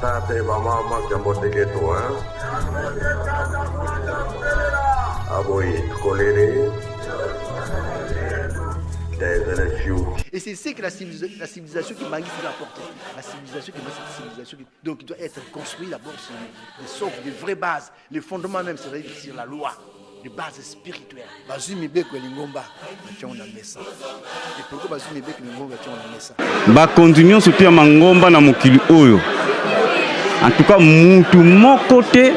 tate mama jambote keto aboy kolere. Et c'est ce que la civilisation qui Bangui doit apporter. La civilisation qui cette civilisation donc il doit être construit d'abord sur des socles, des vraies bases. Les fondements même, c'est sur la loi. Les bases spirituelles. Bazumi beko lingomba, on a mis ça. Et pourquoi bazumi beko lingomba, on a mis ça. Ba continuons surtout à mangomba na mukili oyo. En tout cas, mutu mon côté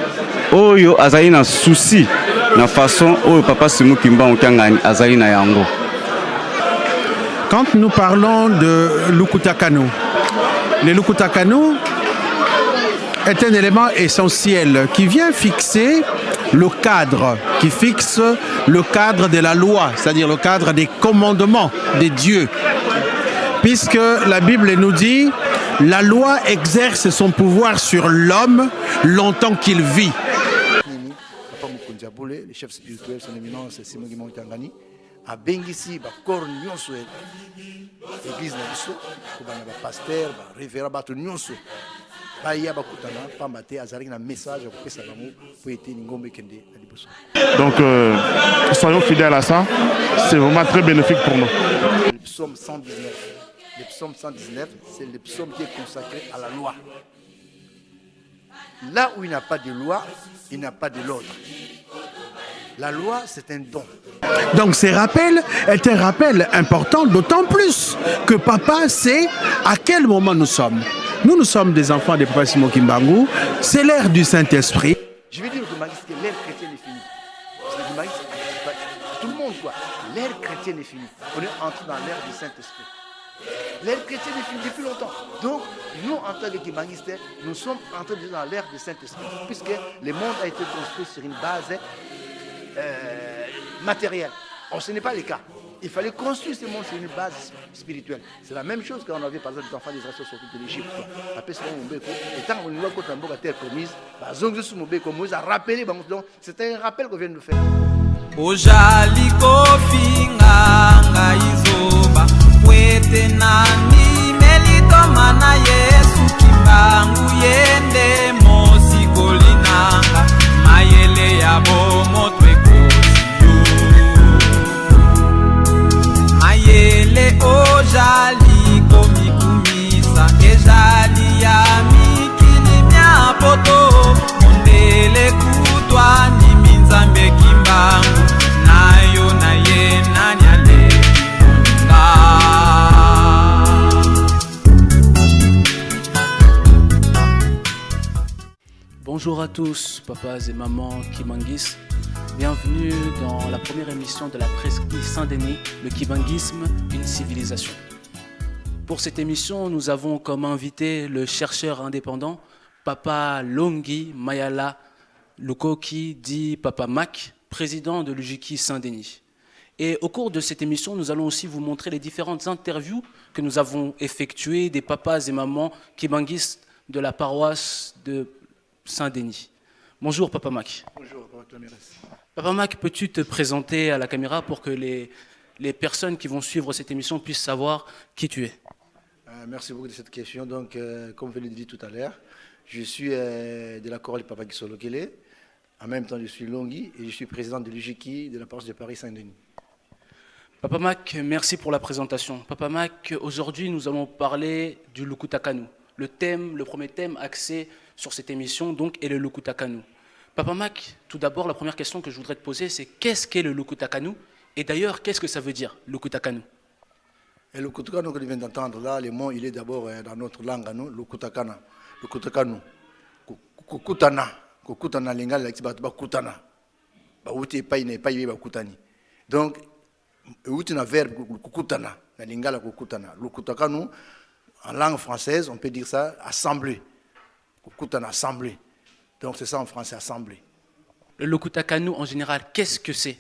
oyo azali na souci na façon oyo papa Simon Kimba Okiangani azali na yango. Quand nous parlons de Lukutakanu, le Lukutakanu est un élément essentiel qui vient fixer le cadre, qui fixe le cadre de la loi, c'est-à-dire le cadre des commandements de Dieu. Puisque la Bible nous dit, la loi exerce son pouvoir sur l'homme longtemps qu'il vit. Papa Mukundiabole, le chef spirituel, son éminence Simon Kimba Okiangani, a bengisi ba corps nyonso église na biso ko bana ba pasteur ba révérend ba to nyonso ba ya ba kutana pamba te azali na message ko pesa bango pour être ngombe kende na liboso. Donc soyons fidèles à ça, c'est vraiment très bénéfique pour nous. Le psaume 119. Le psaume 119, c'est le psaume qui est consacré à la loi. Là où il n'y a pas de loi, il n'y a pas de l'ordre. La loi, c'est un don. Donc ces rappels est un rappel important, d'autant plus que papa sait à quel moment nous sommes. Nous sommes des enfants de papa Simon Kimba Ngu, c'est l'ère du Saint-Esprit. Je veux dire que l'ère chrétienne est finie. Tout le monde, quoi. L'ère chrétienne est finie. On est entré dans l'ère du Saint-Esprit. L'ère chrétienne est finie depuis longtemps. Donc, nous, en tant que Kimbanguistes, nous sommes entrés dans l'ère du Saint-Esprit. Puisque le monde a été construit sur une base matériel. Or, ce n'est pas le cas. Il fallait construire ce monde sur une base spirituelle. C'est la même chose quand on avait par exemple les enfants d'Israël sortis de l'Égypte. Après, et tant qu'on voit qu'on a terre promise, c'est un rappel qu'on vient de nous faire. Ojali kofinga ngaizoba kwete nani melito mana Yesu Kimbangu yende mosikolinanga mayele ya bomo twekosiyo mayele ojali komikumisa ejali ya mikili mya poto mondele kutwa ni minzambe Kimbangu nayo na ye nanyale Bonjour à tous, papas et mamans Kimbanguis. Bienvenue dans la première émission de la presqu'île Saint-Denis, le Kimbanguisme, une civilisation. Pour cette émission, nous avons comme invité le chercheur indépendant, Papa Longui Mayala Lukoki, dit Papa Mac, président de l'UJKI Saint-Denis. Et au cours de cette émission, nous allons aussi vous montrer les différentes interviews que nous avons effectuées des papas et mamans Kimbanguistes de la paroisse de Saint-Denis. Bonjour Papa Mac. Bonjour Papa Clamiras. Papa Mac, peux-tu te présenter à la caméra pour que les personnes qui vont suivre cette émission puissent savoir qui tu es? Merci beaucoup de cette question. Donc, comme je l'ai dit tout à l'heure, je suis de la chorale Papa Gisolo Kele. En même temps, je suis Longui et je suis président de l'UJKI de la paroisse de Paris Saint-Denis. Papa Mac, merci pour la présentation. Papa Mac, aujourd'hui, nous allons parler du Lukutakanu. Le premier thème axé sur cette émission donc, est le Lukutakanu. Papa Mac, tout d'abord, la première question que je voudrais te poser, c'est qu'est-ce qu'est le Lukutakanu? Et d'ailleurs, qu'est-ce que ça veut dire, Lukutakanu? Et le Lukutakanu que je viens d'entendre là, le mot, il est d'abord dans notre langue, nous, Lukutakana. Lukutakanu. Kukutana. Kukutana, lingala, la kutana. Bauti pas ne pas y kutani. Donc, outi na verbe kukutana, la lingala kukutana. Lukutakanu, en langue française, on peut dire ça, assembler. Kukutana, assembler. Donc c'est ça en français, assembler. Le Lukutakanu, en général, qu'est-ce que c'est?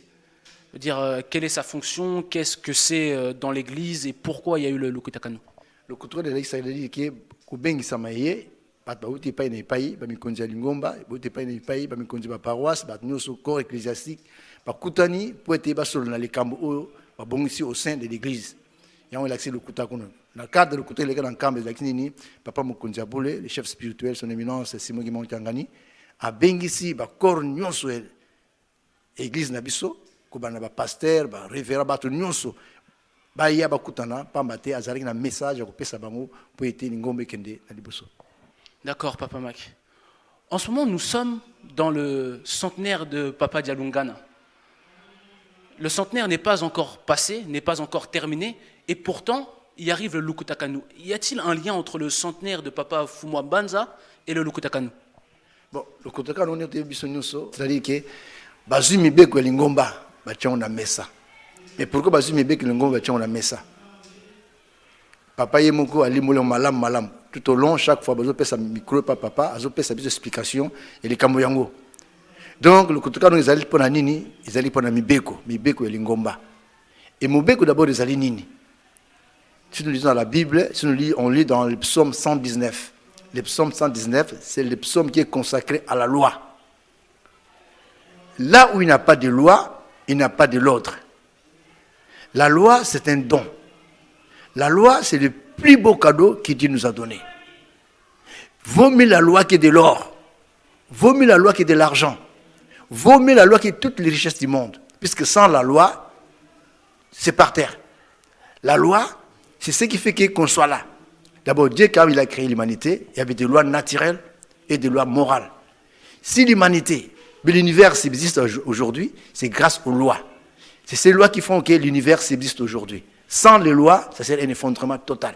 Dire quelle est sa fonction, qu'est-ce que c'est dans l'église et pourquoi il y a eu le Lukutakanu? Le Lukutakanu de l'église, ça veut dire que Kubengi Samaye, Bauti pas ne pas y, Bamikonzi Lingomba, Bauti pas ne pas y, Bamikonzi ba paroisse, Batnoso corps ecclésiastique, Bakutani, pour être basol dans les camps, Babongisi au sein de l'église. Et on a accès le Lukutakanu. Dans le cadre de côté les gars dans le camp de Kinini, papa Mokonzi Aboulé, le chef spirituel, son éminence Simon Guimon Tiangani, a bengisi ba corps nyonso église nabiso, ko bana ba pasteur, ba révérend ba to nyonso. Ba ya ba kutana pambate azali na message ko pesa bango po ete ngombe kende na liboso. D'accord, Papa Mac. En ce moment, nous sommes dans le centenaire de Papa Dialungana. Le centenaire n'est pas encore passé, n'est pas encore terminé, et pourtant, il arrive le Lukutakanu. Y a-t-il un lien entre le centenaire de Papa Fumwambanza et le Lukutakanu? Bon, le Lukutakanu, on est bisonyoso, c'est-à-dire que Bazumi Beko Lingomba, Bachon na mesa. Mais pourquoi Bazumi Beko Lingomba, Bachon na mesa? Papa Yemoko a limolé malam. Tout au long, chaque fois, Bazo pèse sa micro, papa, Azo pèse sa petite explication, et les Kamoyango. Donc, le Kutukano, ils allaient pour la Nini, ils allaient pour la Mibeko et Lingomba. Et Mibeko d'abord, ils allaient Nini. Si nous lisons dans la Bible, on lit dans le psaume 119. Le psaume 119, c'est le psaume qui est consacré à la loi. Là où il n'y a pas de loi, il n'y a pas de l'ordre. La loi, c'est un don. La loi, c'est le plus beau cadeau que Dieu nous a donné. Vaut mieux la loi que de l'or. Vaut mieux la loi que de l'argent. Vaut mieux la loi que toutes les richesses du monde. Puisque sans la loi, c'est par terre. La loi, c'est ce qui fait qu'on soit là. D'abord, Dieu, quand il a créé l'humanité, il y avait des lois naturelles et des lois morales. Si l'humanité, l'univers existe aujourd'hui, c'est grâce aux lois. C'est ces lois qui font que l'univers existe aujourd'hui. Sans les lois, ça serait un effondrement total.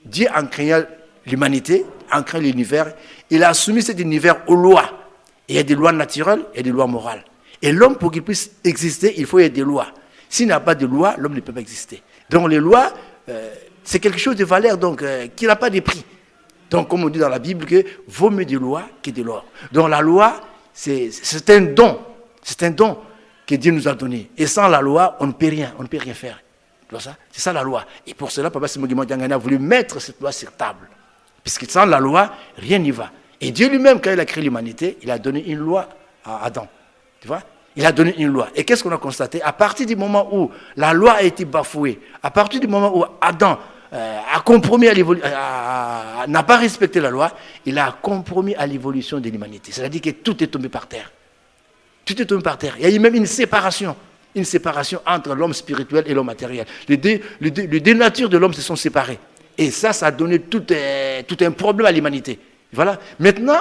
Dieu, en créant l'humanité, en créant l'univers, il a soumis cet univers aux lois. Et il y a des lois naturelles et des lois morales. Et l'homme, pour qu'il puisse exister, il faut y avoir des lois. S'il n'y a pas de loi, l'homme ne peut pas exister. Donc les lois, c'est quelque chose de valeur qui n'a pas de prix. Donc comme on dit dans la Bible, que vaut mieux de loi que de l'or. Donc la loi, c'est un don. C'est un don que Dieu nous a donné. Et sans la loi, on ne peut rien faire. C'est ça la loi. Et pour cela, Papa Simon Guimon Tiangani a voulu mettre cette loi sur table. Puisque sans la loi, rien n'y va. Et Dieu lui-même, quand il a créé l'humanité, il a donné une loi à Adam. Tu vois? Il a donné une loi. Et qu'est-ce qu'on a constaté? À partir du moment où la loi a été bafouée, à partir du moment où Adam a compromis n'a pas respecté la loi, il a compromis à l'évolution de l'humanité. C'est-à-dire que tout est tombé par terre. Tout est tombé par terre. Il y a eu même une séparation entre l'homme spirituel et l'homme matériel. Les deux natures de l'homme se sont séparées. Et ça a donné tout un problème à l'humanité. Voilà. Maintenant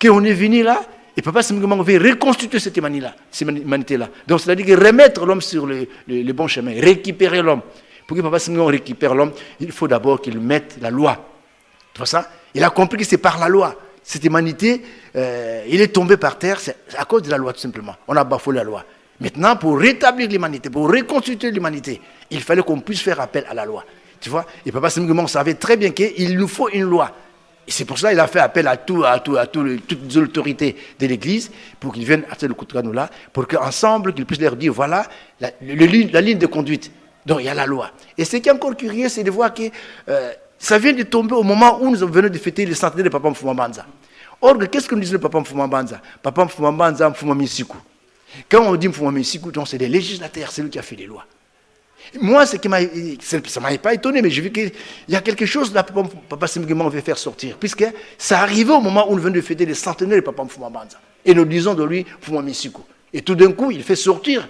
qu'on est venu là, et Papa Simon veut reconstituer cette humanité-là. Donc, c'est-à-dire remettre l'homme sur le bon chemin, récupérer l'homme. Pour que Papa Simon récupère l'homme, il faut d'abord qu'il mette la loi. Tu vois ça? Il a compris que c'est par la loi. Cette humanité, il est tombé par terre, c'est à cause de la loi tout simplement. On a bafoué la loi. Maintenant, pour rétablir l'humanité, pour reconstituer l'humanité, il fallait qu'on puisse faire appel à la loi. Tu vois? Et Papa Simon savait très bien qu'il nous faut une loi. Et c'est pour ça qu'il a fait appel à toutes les autorités de l'Église pour qu'ils viennent à ce Lukutakanu-là, pour qu'ensemble, qu'ils puissent leur dire, voilà la ligne de conduite. Donc il y a la loi. Et ce qui est encore curieux, c'est de voir que ça vient de tomber au moment où nous venons de fêter le centenaire de Papa Mfumwambanza. Or, qu'est-ce que nous disons de Papa Mfumwambanza? Papa Mfumwambanza, Mfumwamisiku. Quand on dit Mfumwamisiku, c'est les législateurs, c'est lui qui a fait les lois. Moi, ça ne m'a pas étonné, mais j'ai vu qu'il y a quelque chose là, Papa Simon veut faire sortir, puisque ça arrivait au moment où nous venons de fêter le centenaire de Papa Mfumwambanza. Et nous disons de lui Mfumwamisiku. Et tout d'un coup, il fait sortir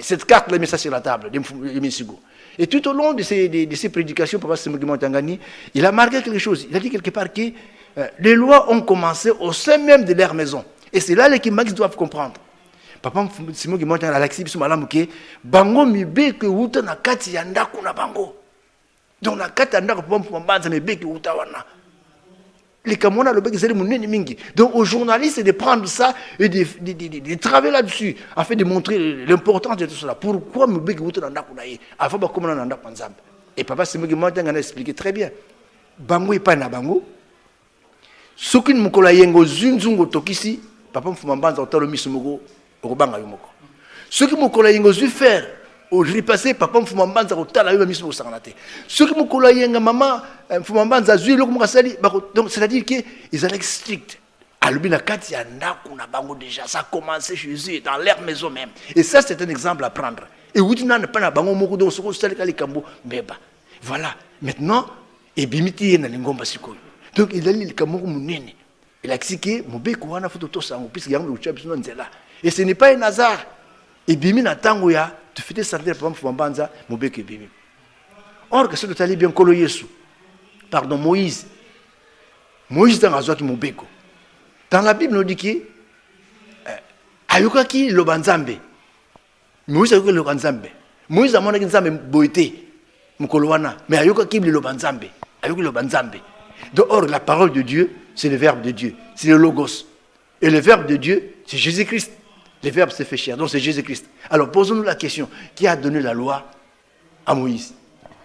cette carte, il met ça sur la table, de Mfumwamisiku. Et tout au long de ses prédications, Papa Simon Guimon Tiangani, il a marqué quelque chose. Il a dit quelque part que les lois ont commencé au sein même de leur maison. Et c'est là les Kimbanguis doivent comprendre. Papa Simon Guimon Tiangani a l'accepté malamu ke bango mibeke uta na kati ya ndako na bango. Donc na kati ya ndako Papa Mfumwambanza mibeke uta wana. Les Camerounais le bec c'est munene mingi. Donc aux journalistes de prendre ça et de travailler là-dessus afin de montrer l'importance de tout cela. Pourquoi mibeke uta na ndako na ye? Avant ba komona na ndako nzambe. Et Papa Simon Guimon Tiangani a expliqué très bien. Bango e pa na bango. Soki mukolo yengo zunzungo tokisi Papa Mfumwambanza otalo misumugo. Ceux qui m'ont collé faire au repassé, Papa Mfumwambanza otala yo miso sanganate. Ceux qui m'ont collé maman Mfumwambanza zui lo kumukasali, donc c'est-à-dire que ils allaient strict. Alubina kati ya ndako na bango déjà, ça a commencé chez eux dans leur maison même. Et ça c'est un exemple à prendre. Et oui tu n'as pas na bango moko donc soko sali kali kambo mbeba. Voilà. Maintenant, ebimiti ye na lingomba sikoyo. Donc il a dit que mon munene. Il a expliqué mon beko wana photo to sango puisque yango ucha biso nzela. Et ce n'est pas un hasard. Ebimi na tango ya tu fais sentir par exemple Fumbanza mon beko ebimi. Or que ce que bien kolo Yesu. Pardon Moïse. Moïse dans azwa ki mon beko. Dans la Bible nous dit que ayokaki lobanzambe. Moïse ayokaki lobanzambe. Moïse a monaki nzambe boité mukolo wana mais ayokaki lobanzambe. Ayokaki lobanzambe. Donc, or, la parole de Dieu, c'est le verbe de Dieu, c'est le logos. Et le verbe de Dieu, c'est Jésus-Christ. Le verbe s'est fait chair, donc c'est Jésus-Christ. Alors, posons-nous la question, qui a donné la loi à Moïse?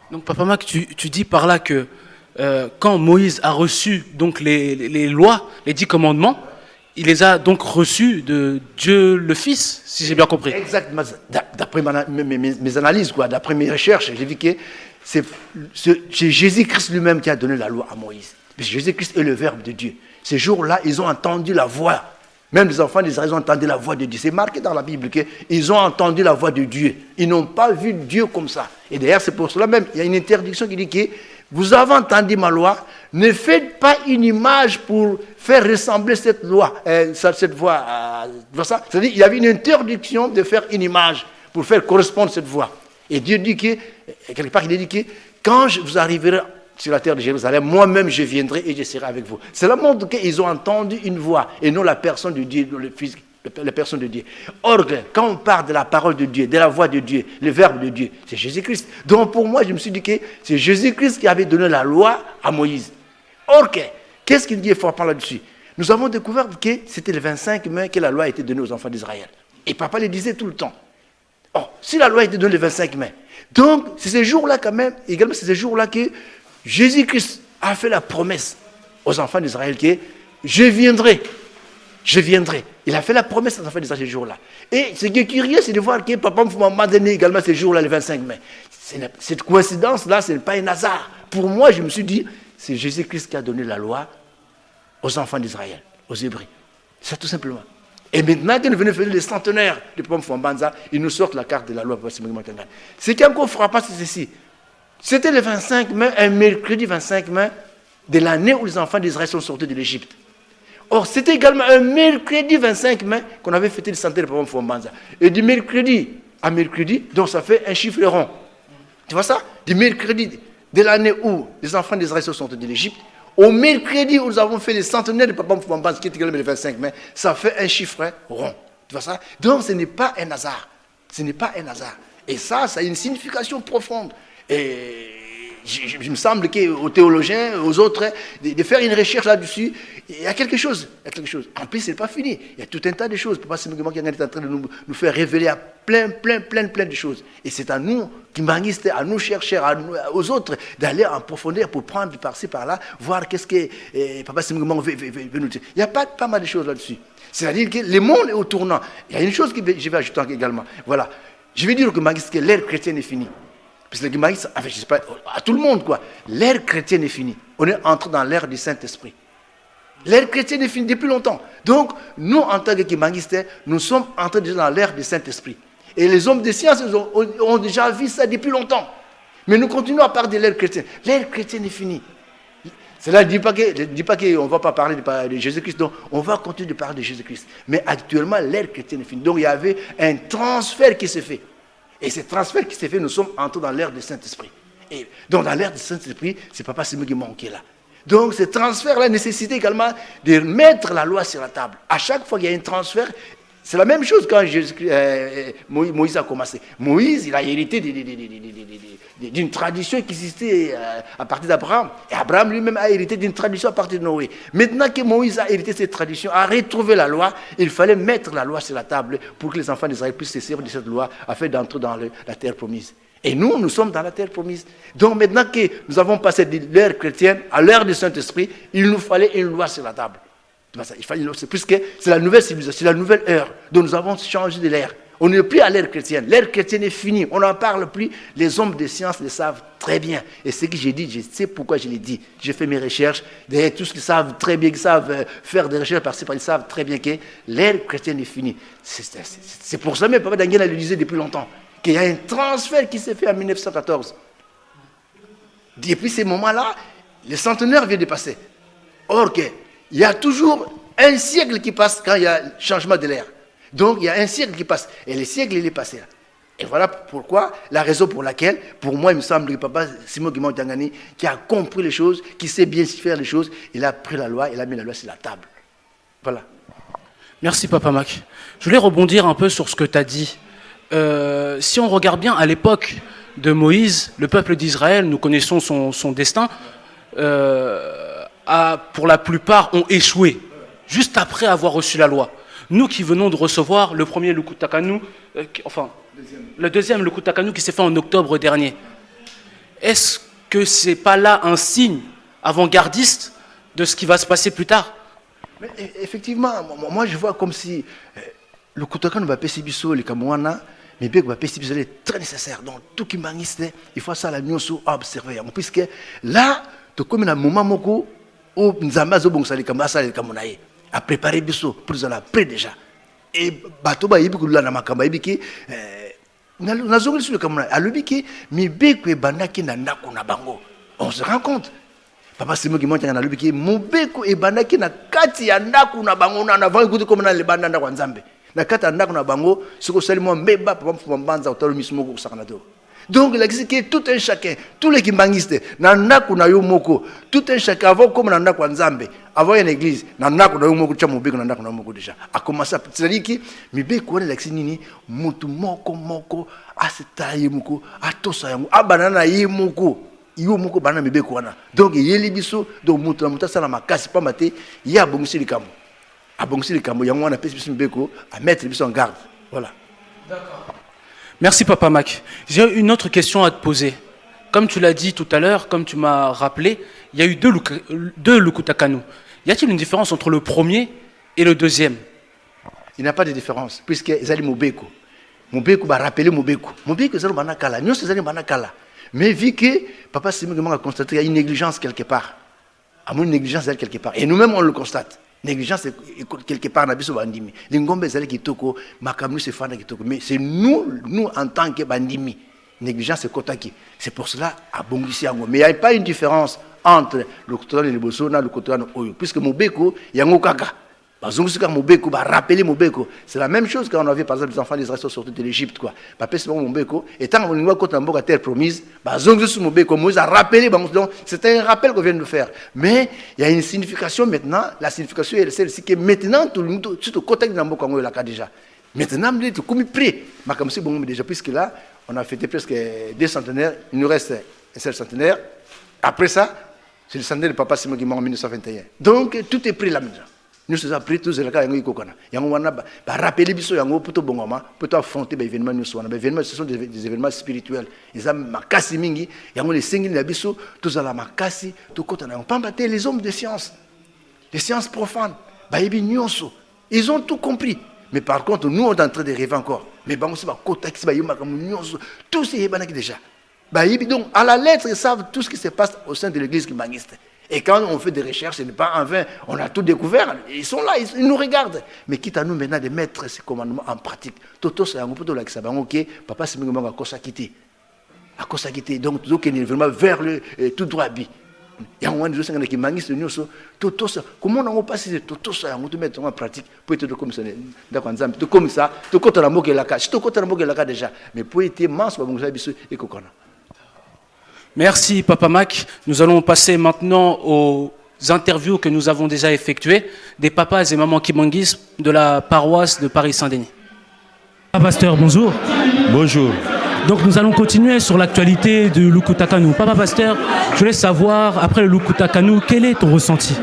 Donc, Papa Mac, tu dis par là que quand Moïse a reçu donc, les lois, les 10 commandements, il les a donc reçus de Dieu le Fils, si j'ai bien compris. Exactement. D'après mes analyses, d'après mes recherches, j'ai vu que c'est Jésus-Christ lui-même qui a donné la loi à Moïse. Parce que Jésus-Christ est le Verbe de Dieu. Ces jours-là, ils ont entendu la voix. Même les enfants d'Israël ont entendu la voix de Dieu. C'est marqué dans la Bible qu'ils ont entendu la voix de Dieu. Ils n'ont pas vu Dieu comme ça. Et d'ailleurs, c'est pour cela même, il y a une interdiction qui dit que vous avez entendu ma loi, ne faites pas une image pour faire ressembler cette loi, cette voix. C'est-à-dire qu'il y avait une interdiction de faire une image pour faire correspondre cette voix. Et Dieu dit que, quelque part, il dit que quand vous arriverez sur la terre de Jérusalem, moi-même je viendrai et je serai avec vous. Cela montre qu'ils ont entendu une voix et non la personne de Dieu, le Fils, la personne de Dieu. Or, quand on parle de la parole de Dieu, de la voix de Dieu, le Verbe de Dieu, c'est Jésus-Christ. Donc pour moi, je me suis dit que c'est Jésus-Christ qui avait donné la loi à Moïse. Or, qu'est-ce qu'il dit frappant là-dessus? Nous avons découvert que c'était le 25 mai que la loi a été donnée aux enfants d'Israël. Et papa le disait tout le temps. Oh, si la loi a été donnée le 25 mai, donc c'est ce jour-là quand même, également c'est ce jour-là que Jésus-Christ a fait la promesse aux enfants d'Israël que je viendrai. Il a fait la promesse aux enfants d'Israël ce jour-là. Et ce qui est curieux, c'est de voir que papa m'a donné également ce jour-là, le 25 mai. Cette coïncidence-là, ce n'est pas un hasard. Pour moi, je me suis dit, c'est Jésus-Christ qui a donné la loi aux enfants d'Israël, aux Hébreux. C'est tout simplement. Et maintenant qu'ils venaient faire les centenaires de Pom Fombanza, ils nous sortent la carte de la loi. Ce qui est encore frappant, c'est ceci. C'était le 25 mai, un mercredi 25 mai de l'année où les enfants d'Israël sont sortis de l'Égypte. Or, c'était également un mercredi 25 mai qu'on avait fêté le centenaire de Pom Fombanza. Et du mercredi à mercredi, donc ça fait un chiffre rond. Tu vois ça? Du mercredi de l'année où les enfants d'Israël sont sortis de l'Égypte, au mercredi où nous avons fait les centenaires de Papa Mfouambans, qui est également le 25 mai, ça fait un chiffre rond. Tu vois ça? Donc ce n'est pas un hasard. Ce n'est pas un hasard. Et ça a une signification profonde. Et je me semble qu'aux théologiens, aux autres, de faire une recherche là-dessus, il y a quelque chose. En plus, ce n'est pas fini. Il y a tout un tas de choses. Papa Simon qui est en train de nous faire révéler à plein de choses. Et c'est à nous, qui manguistes, à nous chercheurs, aux autres, d'aller en profondeur pour prendre par-ci, par-là, voir qu'est-ce que Papa Simon veut nous dire. Il y a pas mal de choses là-dessus. C'est-à-dire que le monde est au tournant. Il y a une chose que je vais ajouter également. Voilà. Je vais dire que l'ère chrétienne est finie. Parce que le guimarães, enfin, je sais pas, à tout le monde, quoi. L'ère chrétienne est finie. On est entré dans l'ère du Saint-Esprit. L'ère chrétienne est finie depuis longtemps. Donc, nous, en tant que guimarãistes, nous sommes entrés déjà dans l'ère du Saint-Esprit. Et les hommes de science ont déjà vu ça depuis longtemps. Mais nous continuons à parler de l'ère chrétienne. L'ère chrétienne est finie. Cela ne dit pas qu'on ne va pas parler de Jésus-Christ. Donc, on va continuer de parler de Jésus-Christ. Mais actuellement, l'ère chrétienne est finie. Donc, il y avait un transfert qui s'est fait. Et ce transfert qui s'est fait, nous sommes entrés dans l'ère du Saint-Esprit. Et donc, dans l'ère du Saint-Esprit, ce n'est pas Simon qui manquait là. Donc, ce transfert-là nécessite également de mettre la loi sur la table. À chaque fois qu'il y a un transfert, c'est la même chose quand Moïse a commencé. Moïse, il a hérité d'une tradition qui existait à partir d'Abraham. Et Abraham lui-même a hérité d'une tradition à partir de Noé. Maintenant que Moïse a hérité cette tradition, a retrouvé la loi, il fallait mettre la loi sur la table pour que les enfants d'Israël puissent se servir de cette loi afin d'entrer dans la terre promise. Et nous sommes dans la terre promise. Donc maintenant que nous avons passé de l'ère chrétienne à l'ère du Saint-Esprit, il nous fallait une loi sur la table. Puisque c'est la nouvelle civilisation, c'est la nouvelle ère dont nous avons changé de l'ère. On n'est plus à l'ère chrétienne. L'ère chrétienne est finie. On n'en parle plus. Les hommes de science le savent très bien. Et ce que j'ai dit, je sais pourquoi je l'ai dit. J'ai fait mes recherches. Derrière tout ce qu'ils savent très bien, qu'ils savent faire des recherches par-ci, par-là, ils savent très bien que l'ère chrétienne est finie. C'est pour ça même, Papa Daniel le disait depuis longtemps, qu'il y a un transfert qui s'est fait en 1914. Depuis ces moments-là, le centenaire vient de passer. Or, il y a toujours un siècle qui passe quand il y a changement de l'ère. Donc, il y a un siècle qui passe. Et le siècle, il est passé là. Et voilà pourquoi, la raison pour laquelle, pour moi, il me semble que Papa Simon Guimond Tangani, qui a compris les choses, qui sait bien faire les choses, il a pris la loi, il a mis la loi sur la table. Voilà. Merci Papa Mac. Je voulais rebondir un peu sur ce que tu as dit. Si on regarde bien, à l'époque de Moïse, le peuple d'Israël, nous connaissons son destin, pour la plupart ont échoué, juste après avoir reçu la loi. Nous qui venons de recevoir le premier Lukutakanu, le deuxième Lukutakanu qui s'est fait en octobre dernier, est-ce que c'est pas là un signe avant-gardiste de ce qui va se passer plus tard? Mais effectivement, moi je vois comme si le Lukutakanu va passer biso, le Kamouana, mais bien que va passer biso, est très nécessaire. Donc tout qui maniste, il faut ça la nuance à observer. Puisque là, tu comme un moment moko où nous avons bon ça les Kamasa les Kamunaye à préparer biso pour nous en après déjà. Et bateau ba yibi kula na makamba yibi ki na zongeli sur le Kamuna alobi ki mi beko e bandaki na ndako na bango. On se rend compte. Papa Simon qui monte na lobi ki mobeko e bandaki na kati ya ndako na bango na avant ikuti comme na le banda ndako nzambe. Na kati ya ndako na bango siko salimo mbeba papa mfumbanza otalo mismo ko sakana do. Donc il existe que tout un chacun, tous les kimbangistes, nanaku na yo moko, tout un chacun avant comme nanaku nzambe, avant une église, nanaku na yo moko cha mobeko nanaku na moko déjà. A commencer c'est-à-dire que mibeko na l'exi nini mutu moko asetaye moko atosa yango abanana ye moko. Yo moko bana mibeko wana. Donc yeli biso donc mutu na mutu sala makasi pa mate ya bongisi likambo. A bongisi likambo yango wana pesi biso mibeko à mettre biso en garde. Voilà. D'accord. Merci Papa Mac. J'ai une autre question à te poser. Comme tu l'as dit tout à l'heure, comme tu m'as rappelé, il y a eu deux Lukutakanu. Y a-t-il une différence entre le premier et le deuxième? Il n'y a pas de différence, puisque ils allaient Mobeko. Mobeko va rappeler Mobeko. Mobeko, ils allaient Banakala. Nous, ils allaient Banakala. Mais vu que Papa Simon a constaté qu'il y a une négligence quelque part, à mon négligence quelque part, et nous-mêmes on le constate. Négligence quelque part na biso bandimi. Lingombe zali kitoko, makamnu se fana kitoko. Mais c'est nous en tant que bandimi. Négligence c'est kotaki. C'est pour cela à bongisi yango. Mais il n'y a pas une différence entre le Kotoran et le Bosona, le Kotoran Oyo. Puisque Mobeko, yango kaka. Bazongusika Mobeko, va rappeler Mobeko. C'est la même chose quand on avait par exemple les enfants d'Israël sortis de l'Égypte quoi. Papa c'est Mobeko. Et tant qu'on voit quand on a terre promise, bazongusika Mobeko, Moïse a rappelé. Donc c'est un rappel qu'on vient de faire. Mais il y a une signification maintenant. La signification est celle-ci que maintenant tout le monde, surtout côté de Nambo Kongo là déjà. Maintenant on est comme prêt. Mais comme c'est bon déjà puisque là on a fêté presque 2 centenaires. Il nous reste un seul centenaire. Après ça, c'est le centenaire de Papa Simon qui est mort en 1921. Donc tout est prêt là maintenant. Nous sommes appris tous les cas yango ikokana. Yango wana ba rappeler biso yango poto bongoma, poto affronter ba événements nous wana. Ba événements ce sont des événements spirituels. Ils ont makasi mingi, yango les singini na biso, tous à la makasi, to kota na pambaté les hommes de science. Les sciences profanes, ba yebi nyonso. Ils ont tout compris. Mais par contre, nous on est en train de rêver encore. Mais ba aussi ba kota ki ba yema comme nyonso, tous ces yebanaki déjà. Ba yebi donc à la lettre ils savent tout ce qui se passe au sein de l'église kimbangiste. Et quand on fait des recherches, ce n'est pas en vain. On a tout découvert. Ils sont là, ils nous regardent. Mais quitte à nous maintenant de mettre ces commandements en pratique. Toto, c'est un peu de ça. Ok, papa, c'est même à cause quitter. À cause quitter. Donc, tout est vraiment vers le tout droit. Il y a un moment qui manque ce nous. Toto, comment on passe de Toto, ça, on te mettre en pratique. Pour être comme ça. D'accord, comme ça. Tu comptes la moque la cage. Tu comptes la moque la cage déjà. Mais pour être mince, on va vous et kokona. Merci Papa Mac. Nous allons passer maintenant aux interviews que nous avons déjà effectuées des papas et mamans Kimangis de la paroisse de Paris-Saint-Denis. Papa Pasteur, bonjour. Bonjour. Donc nous allons continuer sur l'actualité de Lukutakanu. Papa Pasteur, je voulais savoir, après le Lukutakanu, quel est ton ressenti?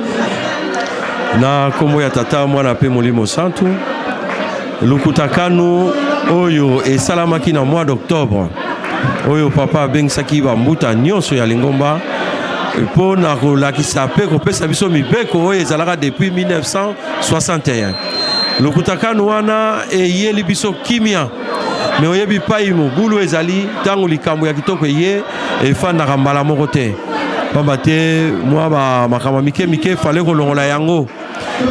Na komo ya tata mwana pe molimo santu. Lukutakanu oyo et salamaki na mois d'octobre. Oyo papa bengsaki bambuta nyonso ya lingomba po na kolakisa pe kopesa biso mibeko oyo ezalaka depuis 1961. Lukutakanu wana eyeli biso kimia me oyebi pai mobulu ezali tango likambo ya kitoko ye efandaka mbala moko te pamba te mwa makambo mike fale kolongola yango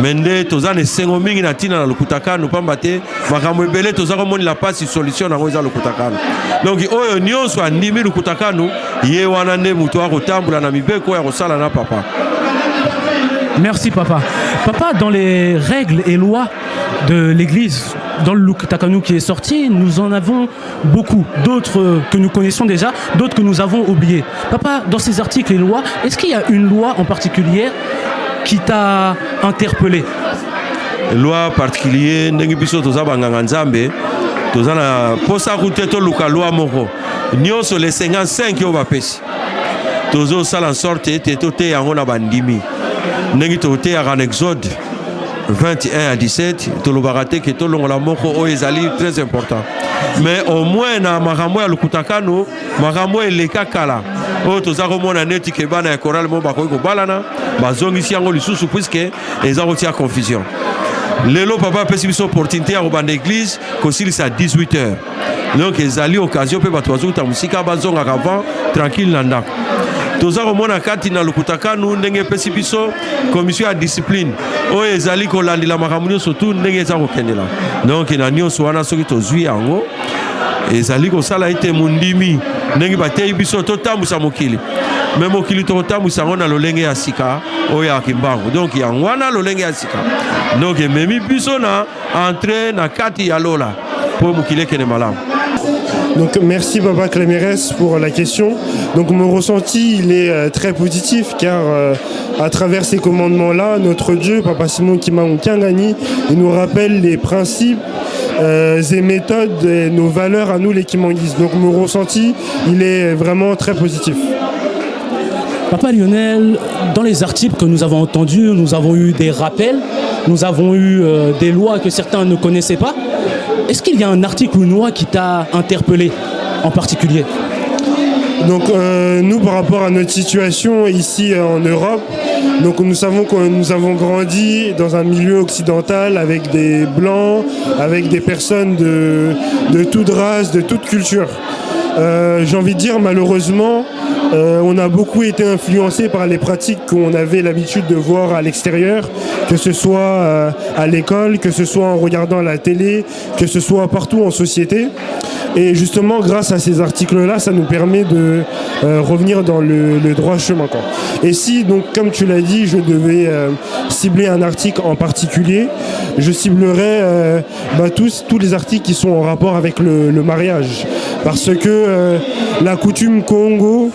mais nde toza na esengo mingi na ntina na Lukutakano pamba te makambo ebele toza komonela mpasi solution nango eza Lukutakano. Donc oyo nyonso andimi Lukutakano ye wana nde moto akotambola na mibeko ya kosala na papa. Merci papa. Papa, dans les règles et lois de l'église, dans le Lukutakano qui est sorti, nous en avons beaucoup, d'autres que nous connaissons déjà, d'autres que nous avons oubliés. Papa, dans ces articles et lois, est-ce qu'il y a une loi en particulier qui t'a interpellé? Loi particulière, ndenge biso toza banganga nzambe, toza na posa route to luka loi moko. Nyonso les 55 yo bapesi. Tozo sala en sorte ete tote yango na bandimi. Ndenge tote ya en Exode 21 à 17, tolobaka te ke tolongola moko oyo ezali très important. Mais au moins na makambo ya Lukutakano, makambo eleka kala. Oyo toza komona neti ke bana ya chorale mo bakoki kobalana, bazongisi yango lisusu puisque eza kotia confusion. Lelo papa pesi biso opportunité ya kobanda église kosilisa à 18h. Donc ezali occasion pe bato bazokuta musika bazongaka avant tranquille na ndako. Toza komona kati na Lukutakano ndenge pesi biso commission ya discipline oyo ezali kolandela makambo nyonso tu ndenge eza kokendela. Donc na nyonso wana soki tozwi yango ezali kosala ete mondimi ndenge bateyi biso totambusa mokili. Mais mokili totambusa yango na lolenge ya sika oyo ya kimbango. Donc yango wana lolenge ya sika. Donc ememi biso na entrer na kati ya lola pour mokili ekende malamu. Donc merci Papa Clémérès pour la question. Donc mon ressenti il est très positif car à travers ces commandements-là, notre Dieu, Papa Simon Kimbangu Kyangani, il nous rappelle les principes et méthodes et nos valeurs à nous les Kimanguistes. Donc mon ressenti il est vraiment très positif. Papa Lionel, dans les articles que nous avons entendus, nous avons eu des rappels, nous avons eu des lois que certains ne connaissaient pas. Est-ce qu'il y a un article ou une loi qui t'a interpellé en particulier? Donc nous par rapport à notre situation ici en Europe, donc nous savons que nous avons grandi dans un milieu occidental avec des blancs, avec des personnes de toute race, de toute culture. J'ai envie de dire malheureusement on a beaucoup été influencé par les pratiques qu'on avait l'habitude de voir à l'extérieur, que ce soit à l'école, que ce soit en regardant la télé, que ce soit partout en société. Et justement, grâce à ces articles-là, ça nous permet de revenir dans le droit chemin, quoi. Et si, donc, comme tu l'as dit, je devais cibler un article en particulier, je ciblerais tous les articles qui sont en rapport avec le mariage. Parce que la coutume Congo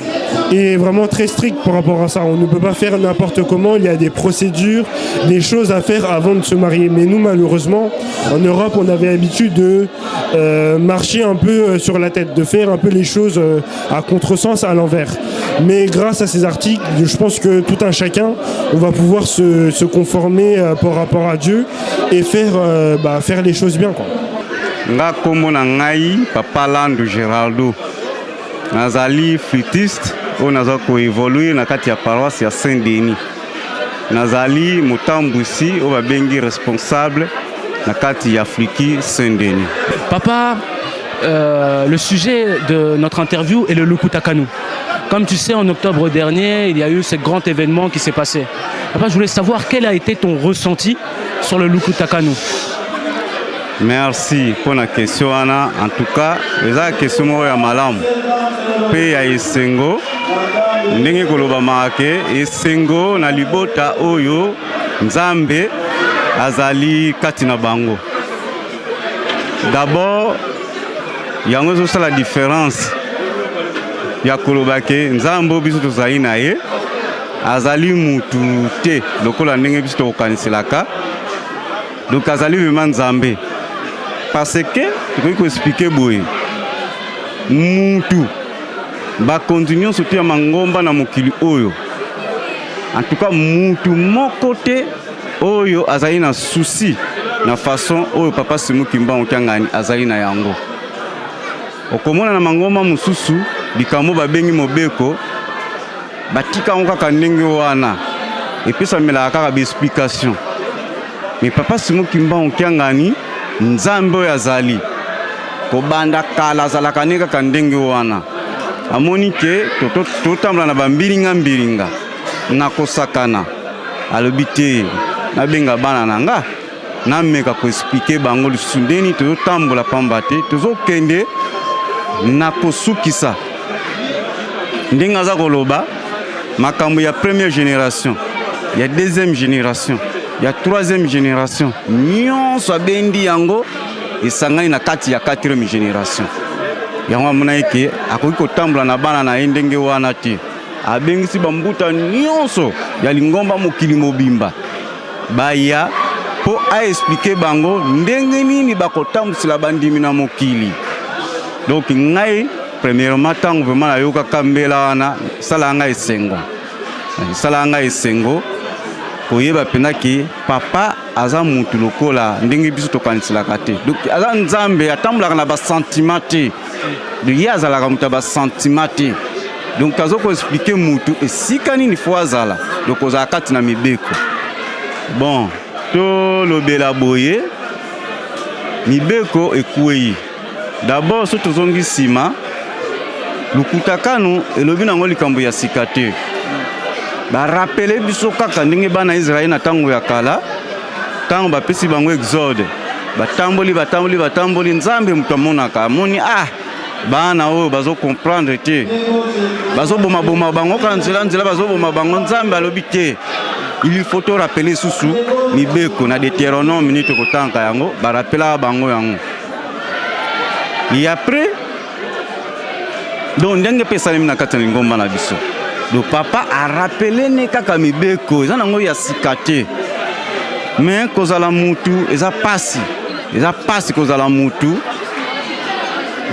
est vraiment très stricte par rapport à ça. On ne peut pas faire n'importe comment, il y a des procédures, des choses à faire avant de se marier. Mais nous, malheureusement, en Europe, on avait l'habitude de marcher un peu sur la tête, de faire un peu les choses à contresens, à l'envers. Mais grâce à ces articles, je pense que tout un chacun, on va pouvoir se conformer par rapport à Dieu et faire les choses bien, quoi. Nga kombo na ngai Papa Landu Geraldo nazali flûtiste oyo naza koévolue na kati ya paroisse ya Saint-Denis. Nazali motambusi oyo babengi responsable na kati ya Fliki Saint-Denis. Papa, le sujet de notre interview est le Lukutakano. Comme tu sais, en octobre dernier, il y a eu ce grand événement qui s'est passé. Papa, je voulais savoir quel a été ton ressenti sur le Lukutakano. Merci pour la question, Anna. En tout cas, la question est malamu. Pe ya esengo, ndenge koloba maake, esengo na libota oyo, nzambe azali katina bango. D'abord, yango zo la différence. Ya koloba ke nzambo biso tozali na ye, azali mutu te, lokola ndenge biso tokaniselaka. Donc azali vraiment nzambe. Parce que, tu peux expliquer boye. Mutu ba continuons surtout ya mangomba na mokili oyo. En tout cas, mutu moko te oyo azali na souci na façon oyo Papa Simon Kimbangu Kyangani azali na yango. Okomona na mangomba mususu likambo babengi mobeko batika ngo kaka ndenge wana. Et puis ça me la kaka explication. Mais Papa Simon Kimbangu Kyangani nzambe oyo azali kobanda kala azalaka ne kaka ndenge wana. Amoni ke totambola na bambiringa mbiringa na kosakana alobi te nabenga bana na nga nameka koexplike bango lisusu ndeni tozotambola pamba te tozokende na kosukisa ndenge aza koloba makambo ya première génération ya deuxième génération ya troisième génération nyonso abendi yango esangani na kati ya quatrième génération yango amona eke akoki kotambola na bana na ye ndenge wana te abengisi bambuta nyonso ya lingomba mokili mobimba baya po aexplike bango ndenge nini bakotambwisela bandimi na mokili. Donc ngai premièrement tango vraiment nayokaka mbela wana esala ngai esengo koyeba mpenza ke papa aza mutu lokola ndenge biso tokaniselaka te. Donc aza nzambe atambolaka na basentiment te ye azalaka mutu ya basentiment te. Donc azokoexplike mutu esika nini fo azala donc ozala kati na mibeko. Bon tolobela boye mibeko ekwei. D'abord so tozongi nsima Lukutakano elobi nango likambo ya sika te. Barapele biso kaka ndenge bana Israeli na tango ya kala tango bapesi bango exode batamboli nzambe mutu amonaka amoni bana oyo bazo comprendre te bazo boma bango kanzela bazo boma bango nzambe alobi te. Il faut te rappeler susu mibeko na Deutéronome minute kotanka yango barapela bango yango. Et après donc ndenge pesa na kati na ngomba na biso. Donc papa a rappelé ne kaka mibeko eza nango ya sikate. Mais kozala mutu eza pasi kozala mutu.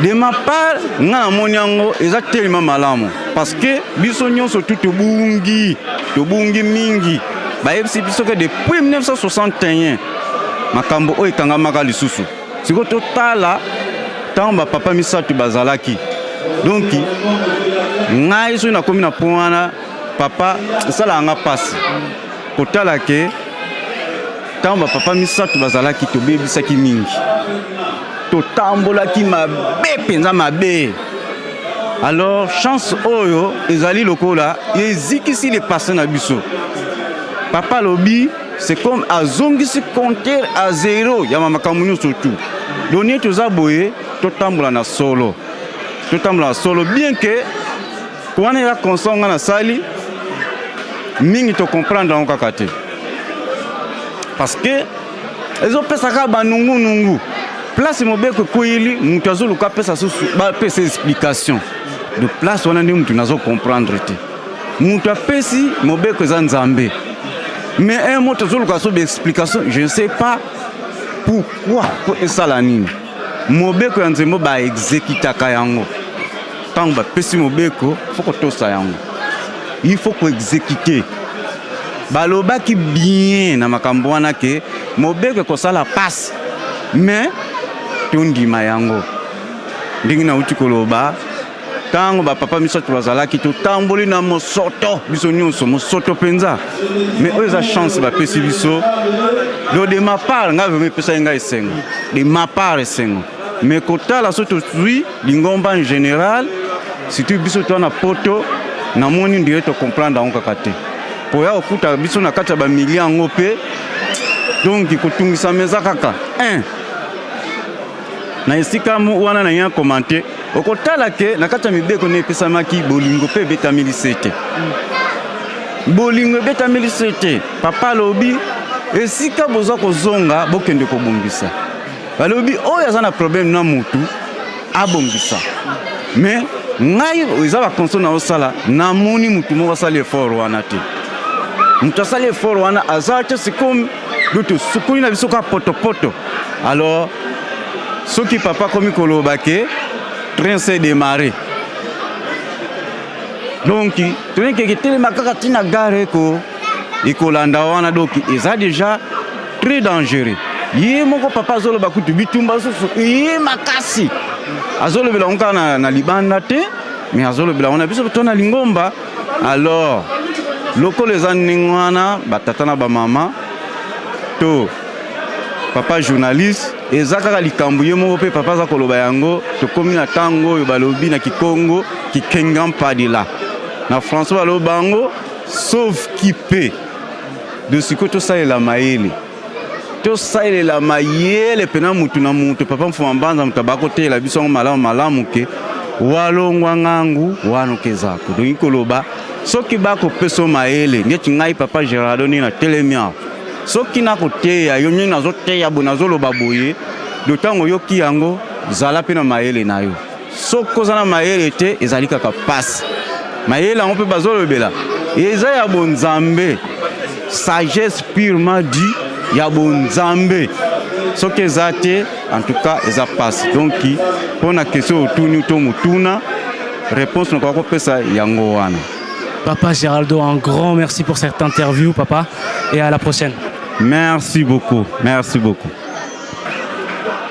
De ma part nga na moni yango eza tellement malamu parce que biso nyonso tobungi mingi. Bayebisi biso que depuis 1961 makambo oyo ekangamaka lisusu. Siko totala tamba papa misatu bazalaki. Donc ngai so na komi na poana papa sala nga pasi. Kotala ke tamba papa misatu bazalaki tobebisaki mingi. Totambolaki mabe penza mabe. Alors chance oyo ezali lokola ezikisi les personnes na biso. Papa lobi c'est comme azongisi compteur à zéro ya makambo nyonso surtout. Donner toza boye totambola na solo bien que quand on est consonga na sali mingi to comprendre en kakate parce que les autres pesaka ba nungu place mobeko koyili mutu azoluka pesa susu ba pesa explication de place wana ndi mutu nazo comprendre te mutu apesi mobeko za nzambe mais un mot azoluka so be explication je ne sais pas pourquoi pour esala nini mobeko ya nzembo ba exécutaka yango tango ba pesi mobeko faut tosa yango il faut ko exécuter balobaki bien na makambo wana ke mobeko ko sala passe mais tondima yango ndingi na uti koloba tango ba papa misato bazalaki totamboli na mosoto biso nyonso mosoto penza mais eux a chance ba pesi biso do de ma part nga veut me pesa nga esengo de ma part esengo mais kotala soto tui lingomba en général si tu biso to na poto na moni ndire to comprendre en kakate po ya okuta biso na kata ba millions ngope donc kotungisa meza kaka na esika wana na ya commenter okotala ke na kata mibeko ne pesamaki bolingo pe betamili sete bolingo betamili sete papa lobi esika boza kozonga bokende kobongisa balobi oyo azana problème na mutu abongisa mais ngai eza ba konso na osala na moni mutu mo wasali effort wana te mutu asali effort wana azate c'est comme d'autres sukuni na biso ka poto alors ce qui papa komi koloba ke train s'est démarré donc train ke telema kaka tina gare ko ikolanda wana donc eza déjà très dangereux ye moko papa zolo bakutu bitumba susu ye makasi azolo bila onka na libanda te mais azolo bila ona biso tona lingomba alors loko les aningwana batatana ba mama to papa journaliste ezaka likambo ye moko pe papa za koloba yango to komi na tango yo balobi na Kikongo kikengam pas de là na François balobango sauf qui peut de sikoyo tosalela mayele tosalela mayele pena mutu na mutu papa mfuma mbanza mutu abakoteyela biso yango malamu ke walongwa ngangu wanokezako donki koloba soki bakopesa mayele ndeti ngai papa Gerardo nini natelemi awa soki nakoteya yo nini nazoteya boye nazoloba boye dotango yoki yango zala mpe na mayele na yo soki oza na mayele te ezali kaka pasi mayele yango mpe bazolobela eza ya bonzambe sagesse purement dit ya bonzambe soki eza te en tout cas eza pasi donc mpo na question otuni to motuna réponse nakoka kopesa yango wana. Papa Geraldo, un grand merci pour cette interview, papa, et à la prochaine. Merci beaucoup, merci beaucoup.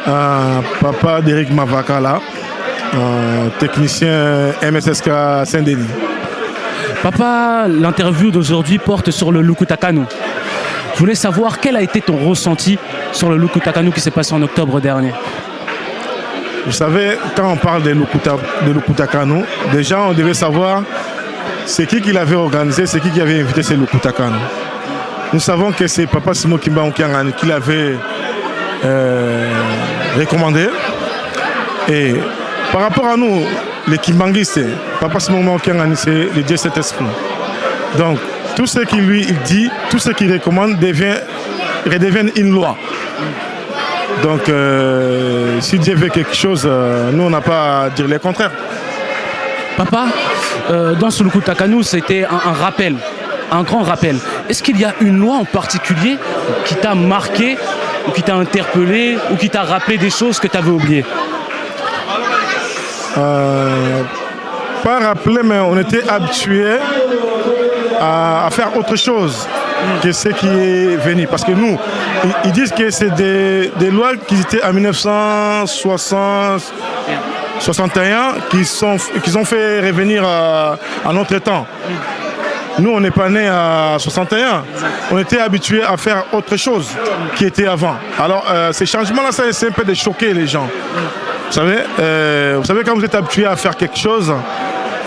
Papa Derek Mavakala, technicien MSSK Saint-Denis. Papa, l'interview d'aujourd'hui porte sur le Lukutakanu. Je voulais savoir quel a été ton ressenti sur le Lukutakanu qui s'est passé en octobre dernier. Vous savez, quand on parle de Lukutakanu, déjà on devait savoir c'est qui l'avait organisé, c'est qui avait invité ce Lukutakanu. Nous savons que c'est Papa Simon Kimba Onkiangani qui l'avait recommandé. Et par rapport à nous, les Kimbangistes, Papa Simon Onkiangani, c'est le Dieu Saint-Esprit. Donc, tout ce qu'il lui dit, tout ce qu'il recommande redevient une loi. Donc, si Dieu veut quelque chose, nous, on n'a pas à dire le contraire. Papa, dans ce Lukutakanu, c'était un rappel, un grand rappel. Est-ce qu'il y a une loi en particulier qui t'a marqué, ou qui t'a interpellé, ou qui t'a rappelé des choses que tu avais oubliées? Pas rappelé, mais on était habitués à faire autre chose que ce qui est venu. Parce que nous, ils disent que c'est des lois qui étaient en 1961 qu'ils ont fait revenir à notre temps. Nous, on n'est pas nés à 61. On était habitués à faire autre chose qui était avant. Alors, ces changements-là, ça essaie un peu de choquer les gens. Vous savez, quand vous êtes habitué à faire quelque chose,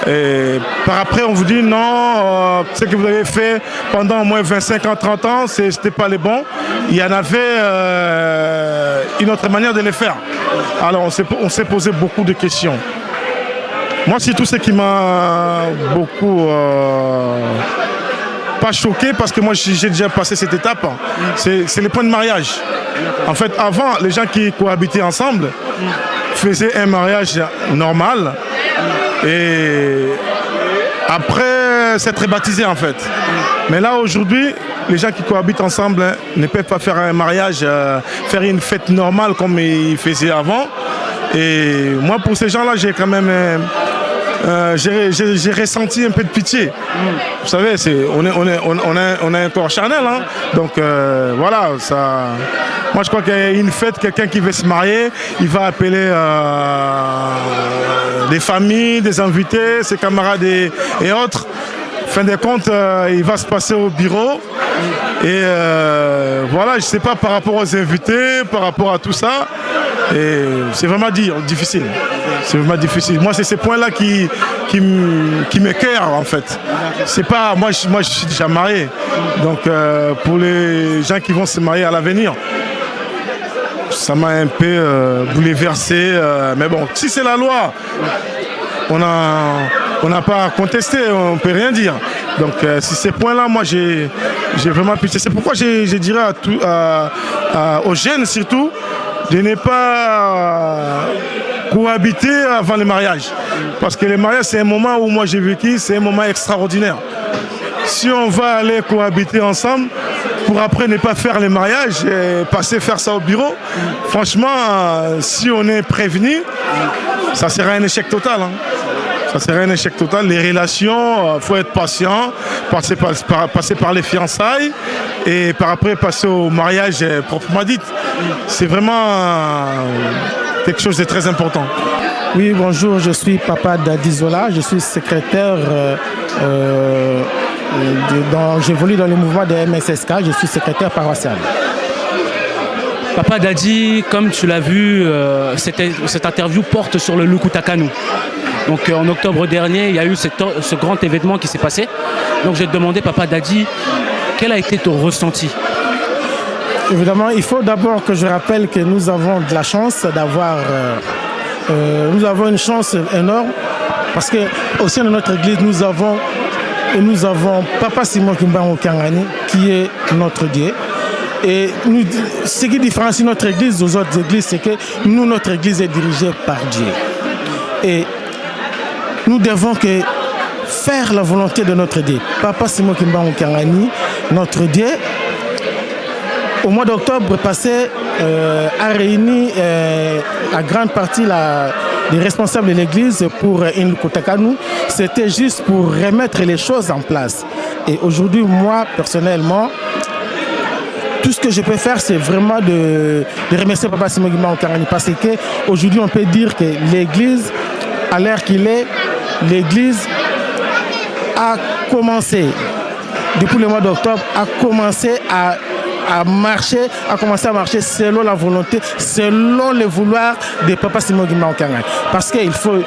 et par après, on vous dit non, ce que vous avez fait pendant au moins 25 ans, 30 ans, c'était pas les bons. Il y en avait une autre manière de les faire. Alors, on s'est posé beaucoup de questions. Moi, c'est tout ce qui m'a beaucoup pas choqué, parce que moi, j'ai déjà passé cette étape. C'est les points de mariage. En fait, avant, les gens qui cohabitaient ensemble faisaient un mariage normal. Et après s'être baptisé en fait. Mais là aujourd'hui, les gens qui cohabitent ensemble ne peuvent pas faire un mariage, faire une fête normale comme ils faisaient avant. Et moi pour ces gens-là, j'ai quand même j'ai ressenti un peu de pitié. Vous savez, on a un corps charnel, hein? Donc voilà, ça. Moi je crois qu'il y a une fête, quelqu'un qui veut se marier, il va appeler des familles, des invités, ses camarades et autres. Fin de compte, il va se passer au bureau. Et voilà, je ne sais pas par rapport aux invités, par rapport à tout ça. Et c'est vraiment difficile. C'est vraiment difficile. Moi, c'est ces points-là qui m'écœurent en fait. C'est pas moi, je suis déjà marié. Donc pour les gens qui vont se marier à l'avenir, ça m'a un peu bouleversé. Mais bon, si c'est la loi, on n'a pas à contester, on ne peut rien dire. Donc si ces points-là, moi j'ai vraiment pitié. C'est pourquoi je dirais aux jeunes surtout de ne pas cohabiter avant le mariage. Parce que le mariage, c'est un moment où moi j'ai vécu, c'est un moment extraordinaire. Si on va aller cohabiter ensemble, pour après ne pas faire le mariage et faire ça au bureau, franchement, si on est prévenu, ça sera un échec total. Hein. Ça serait un échec total. Les relations, il faut être patient, passer par les fiançailles et par après passer au mariage proprement dit. C'est vraiment quelque chose de très important. Oui, bonjour, je suis Papa Dadizola, je suis secrétaire, j'évolue dans le mouvement de MSSK, je suis secrétaire paroissial. Papa Dadi, comme tu l'as vu, cette interview porte sur le Lukutakanu. Donc en octobre dernier, il y a eu ce grand événement qui s'est passé. Donc j'ai demandé, Papa Dadi, quel a été ton ressenti? Évidemment, il faut d'abord que je rappelle que nous avons de la chance d'avoir... nous avons une chance énorme parce qu'au sein de notre église, nous avons Papa Simon Kimbangu Kangani qui est notre Dieu. Et ce qui différencie notre église aux autres églises, c'est que nous, notre église est dirigée par Dieu. Et nous devons faire la volonté de notre Dieu. Papa Simon Kimbangu Kangani, notre Dieu, au mois d'octobre passé, a réuni à grande partie les responsables de l'église pour une Lukutakanu. C'était juste pour remettre les choses en place. Et aujourd'hui, moi, personnellement, tout ce que je peux faire, c'est vraiment de remercier Papa Simon Kimbangu Kangani parce qu'aujourd'hui, on peut dire que l'église, à l'heure qu'il est, l'église a commencé, depuis le mois d'octobre, a commencé à marcher selon la volonté, selon le vouloir de Papa Simon Kimbangu Kangani. Parce qu'il faut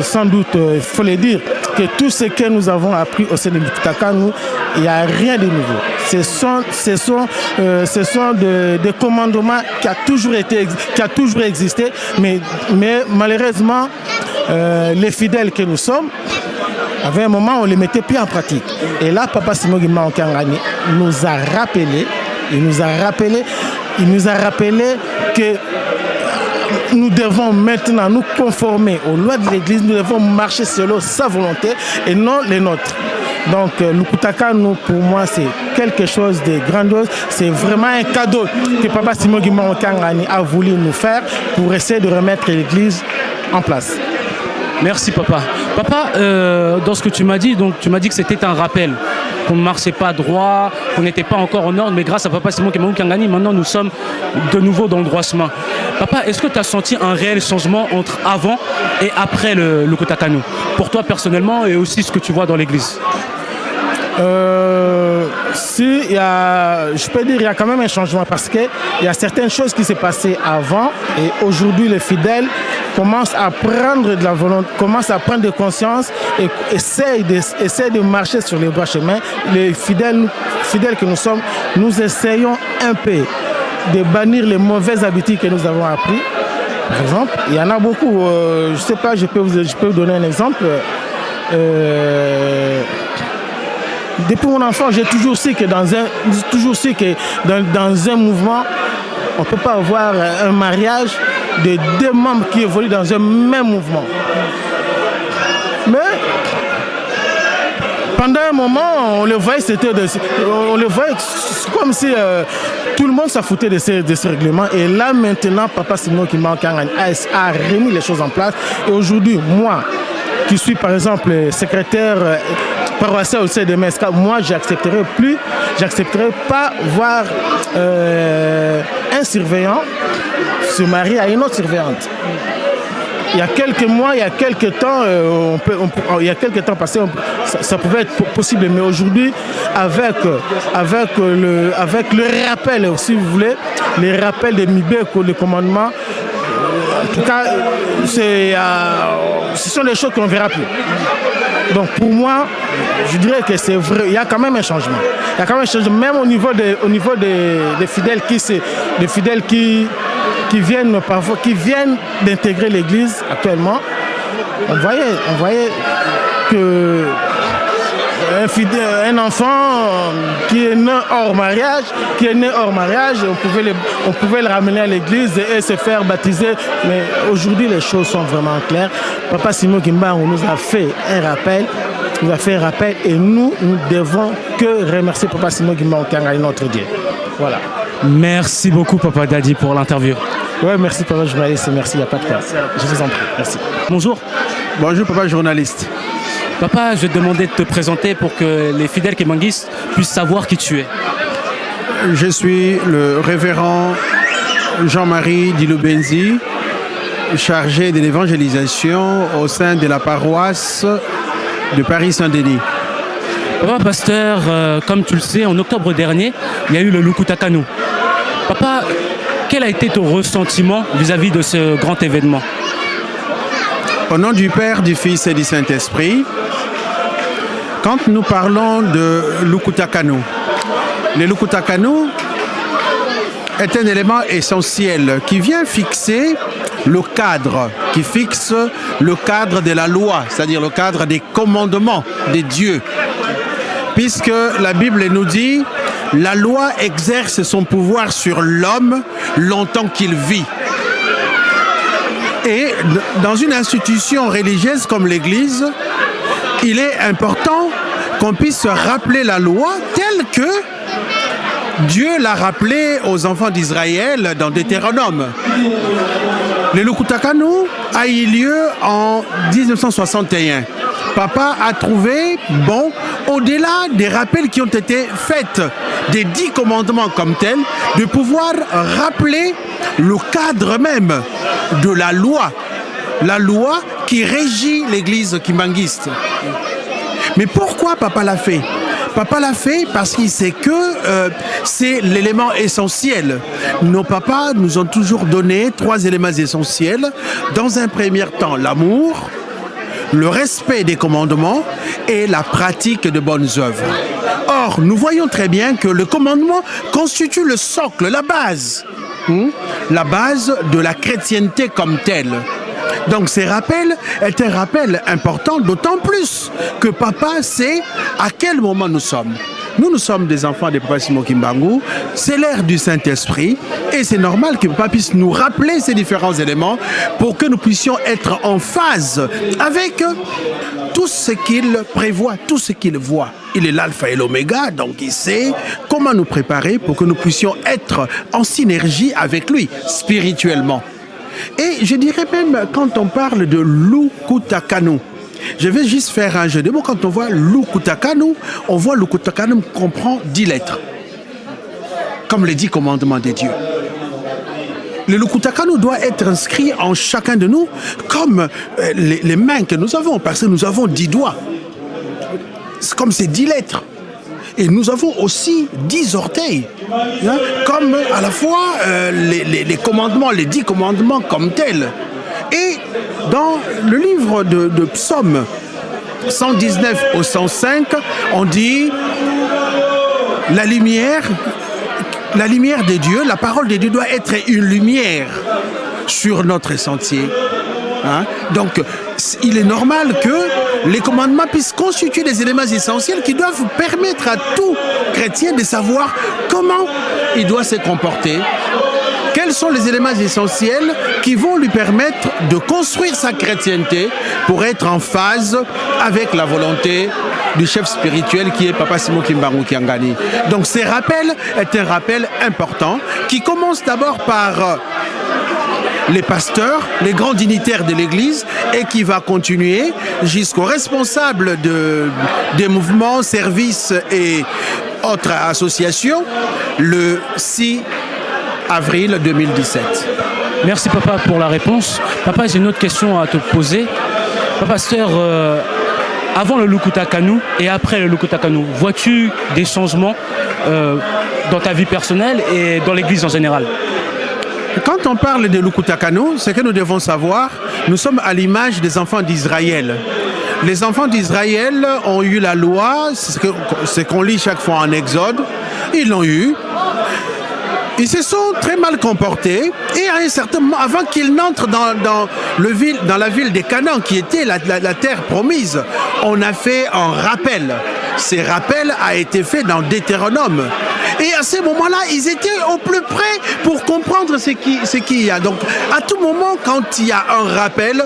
sans doute, il faut le dire, que tout ce que nous avons appris au sein de l'Utakanu, il n'y a rien de nouveau. Ce sont des commandements qui a toujours existé, mais malheureusement, les fidèles que nous sommes, avait un moment où on ne les mettait plus en pratique. Et là, Papa Simon Kimbangu Kangani nous a rappelé que nous devons maintenant nous conformer aux lois de l'Église, nous devons marcher selon sa volonté et non les nôtres. Donc, Lukutakanu, pour moi, c'est quelque chose de grandiose. C'est vraiment un cadeau que Papa Simon Kimbangu Kangani a voulu nous faire pour essayer de remettre l'Église en place. Merci papa. Papa, dans ce que tu m'as dit, donc tu m'as dit que c'était un rappel, qu'on ne marchait pas droit, qu'on n'était pas encore en ordre, mais grâce à Papa Simon Kimbangu Kangani, maintenant nous sommes de nouveau dans le droit chemin. Papa, est-ce que tu as senti un réel changement entre avant et après le Lukutakanu, pour toi personnellement et aussi ce que tu vois dans l'église? Je peux dire qu'il y a quand même un changement parce qu'il y a certaines choses qui s'est passées avant et aujourd'hui les fidèles commencent à prendre de la volonté, commencent à prendre de conscience et essayent de marcher sur les droits chemins. Les fidèles que nous sommes, nous essayons un peu de bannir les mauvaises habitudes que nous avons apprises. Par exemple, il y en a beaucoup. Je ne sais pas, je peux vous donner un exemple. Depuis mon enfant, j'ai toujours su que dans un mouvement, on ne peut pas avoir un mariage de deux membres qui évoluent dans un même mouvement. Mais pendant un moment, on le voyait, comme si tout le monde s'en foutait de ce règlement. Et là, maintenant, Papa Simon Kimbangu Kangani a remis les choses en place. Et aujourd'hui, moi, qui suis par exemple secrétaire paroissial au sein de MSK, moi, j'accepterai pas voir un surveillant se marier à une autre surveillante. Il y a quelques mois, il y a quelques temps passé, ça pouvait être possible, mais aujourd'hui, avec le rappel, si vous voulez, les rappels de Mibeko, le commandement, en tout cas, ce sont des choses qu'on ne verra plus. Donc pour moi, je dirais que c'est vrai, il y a quand même un changement. Il y a quand même un changement, même au niveau des fidèles qui viennent parfois, qui viennent d'intégrer l'église actuellement. On voyait que un enfant qui est né hors mariage, on pouvait le ramener à l'église et se faire baptiser. Mais aujourd'hui, les choses sont vraiment claires. Papa Simon Kimbangu nous a fait un rappel. Et nous devons que remercier Papa Simon Kimbangu Kangani, notre Dieu. Voilà. Merci beaucoup, Papa Daddy, pour l'interview. Oui, merci, Papa journaliste. Merci, il n'y a pas de quoi. Je vous en prie. Merci. Bonjour. Bonjour, Papa journaliste. Papa, je vais te demander de te présenter pour que les fidèles kibanguistes puissent savoir qui tu es. Je suis le révérend Jean-Marie Diloubenzi, chargé de l'évangélisation au sein de la paroisse de Paris-Saint-Denis. Papa pasteur, comme tu le sais, en octobre dernier, il y a eu le Lukutakanu. Papa, quel a été ton ressentiment vis-à-vis de ce grand événement? Au nom du Père, du Fils et du Saint-Esprit, quand nous parlons de Lukutakanu, le Lukutakanu est un élément essentiel qui vient fixer le cadre, qui fixe le cadre de la loi, c'est-à-dire le cadre des commandements de Dieu. Puisque la Bible nous dit, la loi exerce son pouvoir sur l'homme longtemps qu'il vit. Et dans une institution religieuse comme l'Église, il est important qu'on puisse rappeler la loi telle que Dieu l'a rappelé aux enfants d'Israël dans Deutéronome. Le Lukutakanu a eu lieu en 1961. Papa a trouvé bon, au-delà des rappels qui ont été faits, des 10 commandements comme tels, de pouvoir rappeler le cadre même de la loi qui régit l'église kimbanguiste. Mais pourquoi papa l'a fait? Papa l'a fait parce qu'il sait que c'est l'élément essentiel. Nos papas nous ont toujours donné 3 éléments essentiels. Dans un premier temps, l'amour, le respect des commandements et la pratique de bonnes œuvres. Or, nous voyons très bien que le commandement constitue le socle, la base de la chrétienté comme telle. Donc ces rappels est un rappel important, d'autant plus que papa sait à quel moment nous sommes. Nous sommes des enfants de Papa Simon Kimbangu, c'est l'ère du Saint-Esprit et c'est normal que papa puisse nous rappeler ces différents éléments pour que nous puissions être en phase avec tout ce qu'il prévoit, tout ce qu'il voit. Il est l'alpha et l'oméga, donc il sait comment nous préparer pour que nous puissions être en synergie avec lui, spirituellement. Et je dirais même, quand on parle de Lukutakanu, je vais juste faire un jeu de mots. Quand on voit Lukutakanu, on voit Lukutakanu comprend 10 lettres, comme les 10 commandements de Dieu. Le Lukutakanu doit être inscrit en chacun de nous comme les mains que nous avons, parce que nous avons 10 doigts. C'est comme ces 10 lettres. Et nous avons aussi 10 orteils, hein, comme à la fois les commandements, les 10 commandements comme tels. Et dans le livre de Psaume 119 au 105, on dit la lumière de Dieu, la parole de Dieu doit être une lumière sur notre sentier. Hein? Donc, il est normal que les commandements puissent constituer des éléments essentiels qui doivent permettre à tout chrétien de savoir comment il doit se comporter. Quels sont les éléments essentiels qui vont lui permettre de construire sa chrétienté pour être en phase avec la volonté du chef spirituel qui est Papa Simon Kimbangu Kiangani. Donc, ce rappel est un rappel important qui commence d'abord par les pasteurs, les grands dignitaires de l'Église et qui va continuer jusqu'aux responsables des mouvements, services et autres associations le 6 avril 2017. Merci papa pour la réponse. Papa, j'ai une autre question à te poser. Papa Pasteur, avant le Lukutakanu et après le Lukutakanu, vois-tu des changements dans ta vie personnelle et dans l'Église en général? Quand on parle de Lukutakanu, ce que nous devons savoir, nous sommes à l'image des enfants d'Israël. Les enfants d'Israël ont eu la loi, ce qu'on lit chaque fois en Exode, ils l'ont eu. Ils se sont très mal comportés et à un certain moment, avant qu'ils n'entrent dans la ville de Canaan, qui était la terre promise, on a fait un rappel. Ce rappel a été fait dans Deutéronome. Et à ce moment-là, ils étaient au plus près pour comprendre ce qu'il y a. Donc, à tout moment, quand il y a un rappel,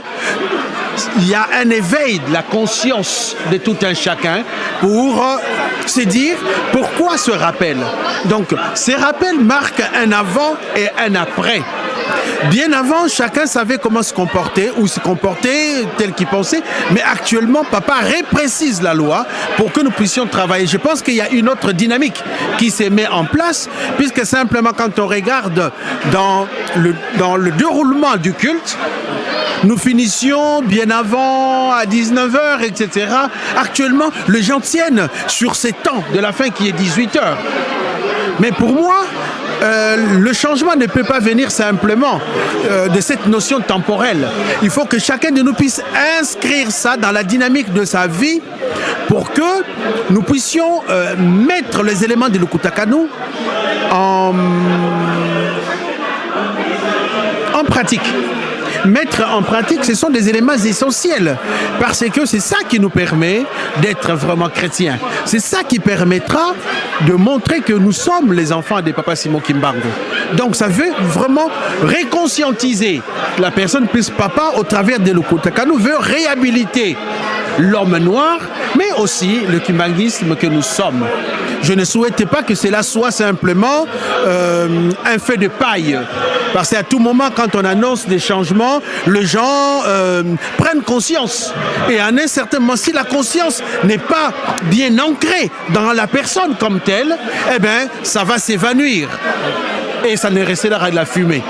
il y a un éveil de la conscience de tout un chacun pour se dire pourquoi ce rappel. Donc, ces rappels marquent un avant et un après. Bien avant, chacun savait comment se comporter ou se comporter tel qu'il pensait. Mais actuellement, papa reprécise la loi pour que nous puissions travailler. Je pense qu'il y a une autre dynamique qui se met en place, puisque simplement quand on regarde dans le déroulement du culte, nous finissions bien avant, à 19h, etc. Actuellement, les gens tiennent sur ces temps de la fin qui est 18h. Mais pour moi, le changement ne peut pas venir simplement de cette notion temporelle. Il faut que chacun de nous puisse inscrire ça dans la dynamique de sa vie pour que nous puissions mettre les éléments de Lukutakanu en pratique. Mettre en pratique, ce sont des éléments essentiels parce que c'est ça qui nous permet d'être vraiment chrétiens. C'est ça qui permettra de montrer que nous sommes les enfants de Papa Simon Kimbangu. Donc ça veut vraiment réconscientiser la personne plus papa au travers de Lukutakanu, veut réhabiliter l'homme noir, mais aussi le kimbanguisme que nous sommes. Je ne souhaite pas que cela soit simplement un fait de paille. Parce qu'à tout moment, quand on annonce des changements, les gens prennent conscience. Et à un certain moment, si la conscience n'est pas bien ancrée dans la personne comme telle, eh bien, ça va s'évanouir. Et ça ne restera de la fumée.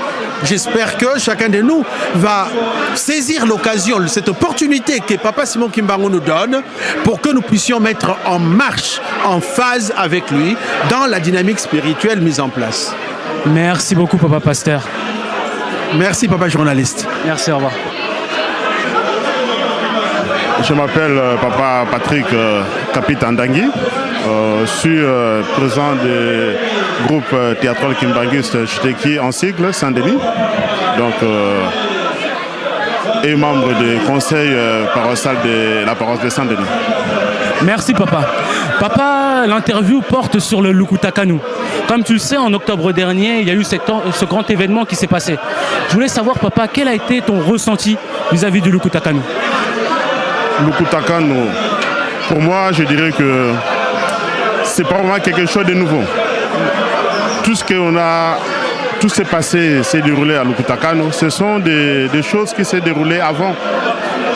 J'espère que chacun de nous va saisir l'occasion, cette opportunité que Papa Simon Kimbangu nous donne pour que nous puissions mettre en marche, en phase avec lui, dans la dynamique spirituelle mise en place. Merci beaucoup, Papa Pasteur. Merci, Papa Journaliste. Merci, au revoir. Je m'appelle Papa Patrick Kapitandangui. Je suis président du groupe théâtral kimbanguiste Chiteki en sigle Saint-Denis. Donc, et membre du conseil paroissial de la paroisse de Saint-Denis. Merci papa. Papa, l'interview porte sur le Lukutakanu. Comme tu le sais, en octobre dernier, il y a eu ce grand événement qui s'est passé. Je voulais savoir, papa, quel a été ton ressenti vis-à-vis du Lukutakanu? Lukutakanu, pour moi, je dirais que c'est pas vraiment quelque chose de nouveau. Tout ce qu'on a, tout s'est passé, s'est déroulé à Lukutakanu, ce sont des choses qui s'est déroulées avant.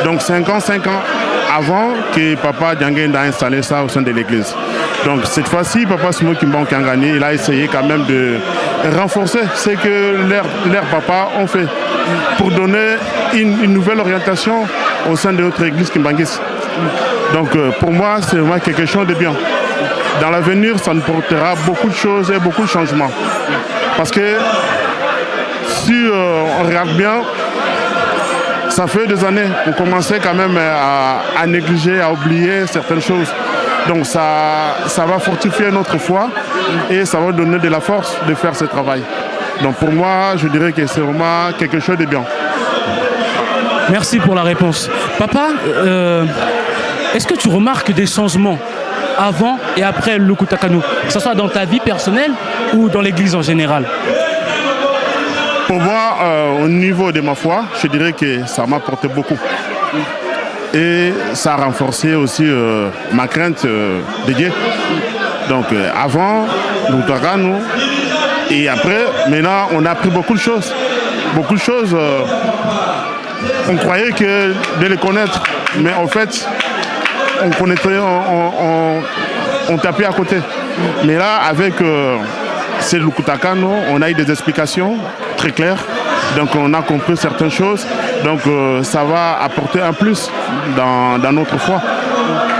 Donc 5 ans avant que Papa Dianguène a installé ça au sein de l'église. Donc cette fois-ci, Papa Simon Kimbangu Kangani, il a essayé quand même de renforcer ce que leurs papas ont fait pour donner une nouvelle orientation au sein de notre église kimbanguiste. Donc pour moi, c'est vraiment quelque chose de bien. Dans l'avenir, ça nous portera beaucoup de choses et beaucoup de changements. Parce que si on regarde bien, ça fait des années qu'on commençait quand même à négliger, à oublier certaines choses. Donc ça va fortifier notre foi et ça va donner de la force de faire ce travail. Donc pour moi, je dirais que c'est vraiment quelque chose de bien. Merci pour la réponse. Papa, est-ce que tu remarques des changements avant et après le Lukutakanu, que ce soit dans ta vie personnelle ou dans l'église en général? Pour moi, au niveau de ma foi, je dirais que ça m'a apporté beaucoup. Et ça a renforcé aussi ma crainte de Dieu. Donc avant, Lukutakanu, et après, maintenant, on a appris beaucoup de choses. Beaucoup de choses, on croyait que de les connaître, mais en fait, on connaîtrait, on tapait à côté. Mais là, avec ces Lukutakanu, on a eu des explications très claires. Donc on a compris certaines choses. Donc ça va apporter un plus dans notre foi.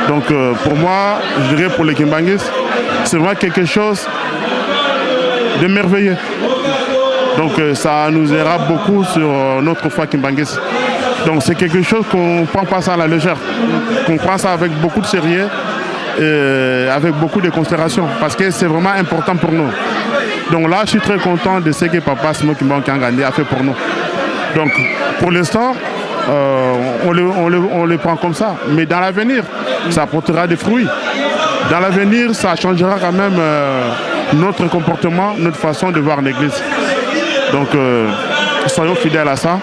Donc pour moi, je dirais pour les kimbanguistes, c'est vraiment quelque chose de merveilleux. Donc ça nous aidera beaucoup sur notre foi kimbanguiste. Donc c'est quelque chose qu'on ne prend pas ça à la légère, qu'on prend ça avec beaucoup de sérieux, avec beaucoup de considération, parce que c'est vraiment important pour nous. Donc là, je suis très content de ce que Papa Simon Kimbangu Kangani a fait pour nous. Donc pour l'instant, on le prend comme ça. Mais dans l'avenir, ça apportera des fruits. Dans l'avenir, ça changera quand même notre comportement, notre façon de voir l'Église. Donc soyons fidèles à ça.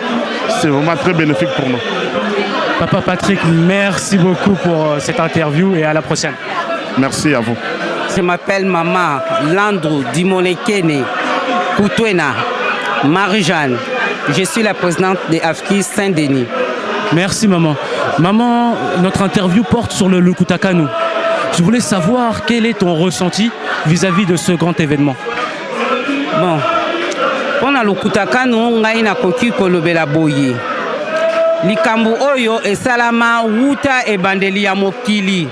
C'est vraiment très bénéfique pour nous. Papa Patrick, merci beaucoup pour cette interview et à la prochaine. Merci à vous. Je m'appelle Maman Landrou Dimonekene Koutouena Marie-Jeanne. Je suis la présidente de AFKI Saint-Denis. Merci maman. Maman, notre interview porte sur le Lukutakanu. Je voulais savoir quel est ton ressenti vis-à-vis de ce grand événement. Bon. Pour le Lukutakanu, ngai nakoki kolobela boye. Likambo oyo esalama wuta ebandeli ya mokili.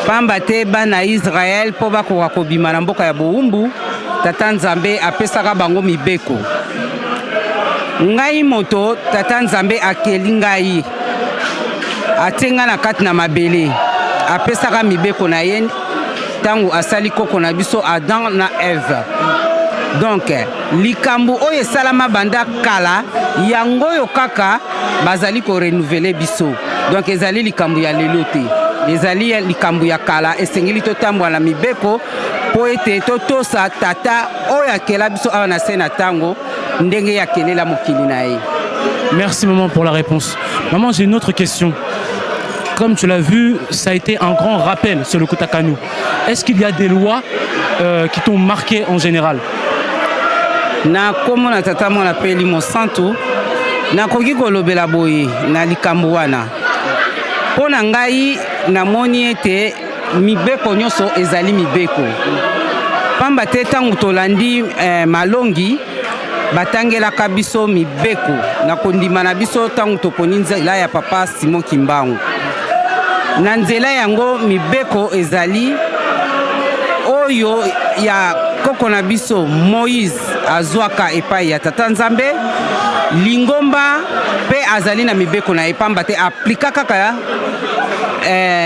pamba te bana Israël po bakoka kobima na mboka ya bowumbu tata nzambe apesaka bango mibeko ngai moto tata nzambe akeli ngai atenga na kati na mabele apesaka mibeko na ye tango asali koko na biso Adam na Eve. Donc likambu oyo esalama banda kala yango oyo kaka bazali ko renouveler biso. Donc ezali likambu ya lelo te, ezali likambu ya kala esengeli totambola na mibeko po ete totosa tata oyo akela biso awa na se na tango ndenge ya kelela mokili na ye. Merci maman pour la réponse. Maman, j'ai une autre question. Comme tu l'as vu, ça a été un grand rappel sur le Lukutakanu. Est-ce qu'il y a des lois qui t'ont marqué en général? Na komo na tata mona peli mo santo na koki kolobela boye na likambo wana pona ngai na moni ete mibeko nyoso ezali mibeko pamba te tangu tolandi malongi batangelaka biso mibeko na kondima na biso tangu toponi nzela ya papa Simon Kimbangu na nzela yango mibeko ezali oyo ya koko na biso Moïse azwaka epai ya tata nzambe lingomba pe azali na mibeko na epamba te aplika kaka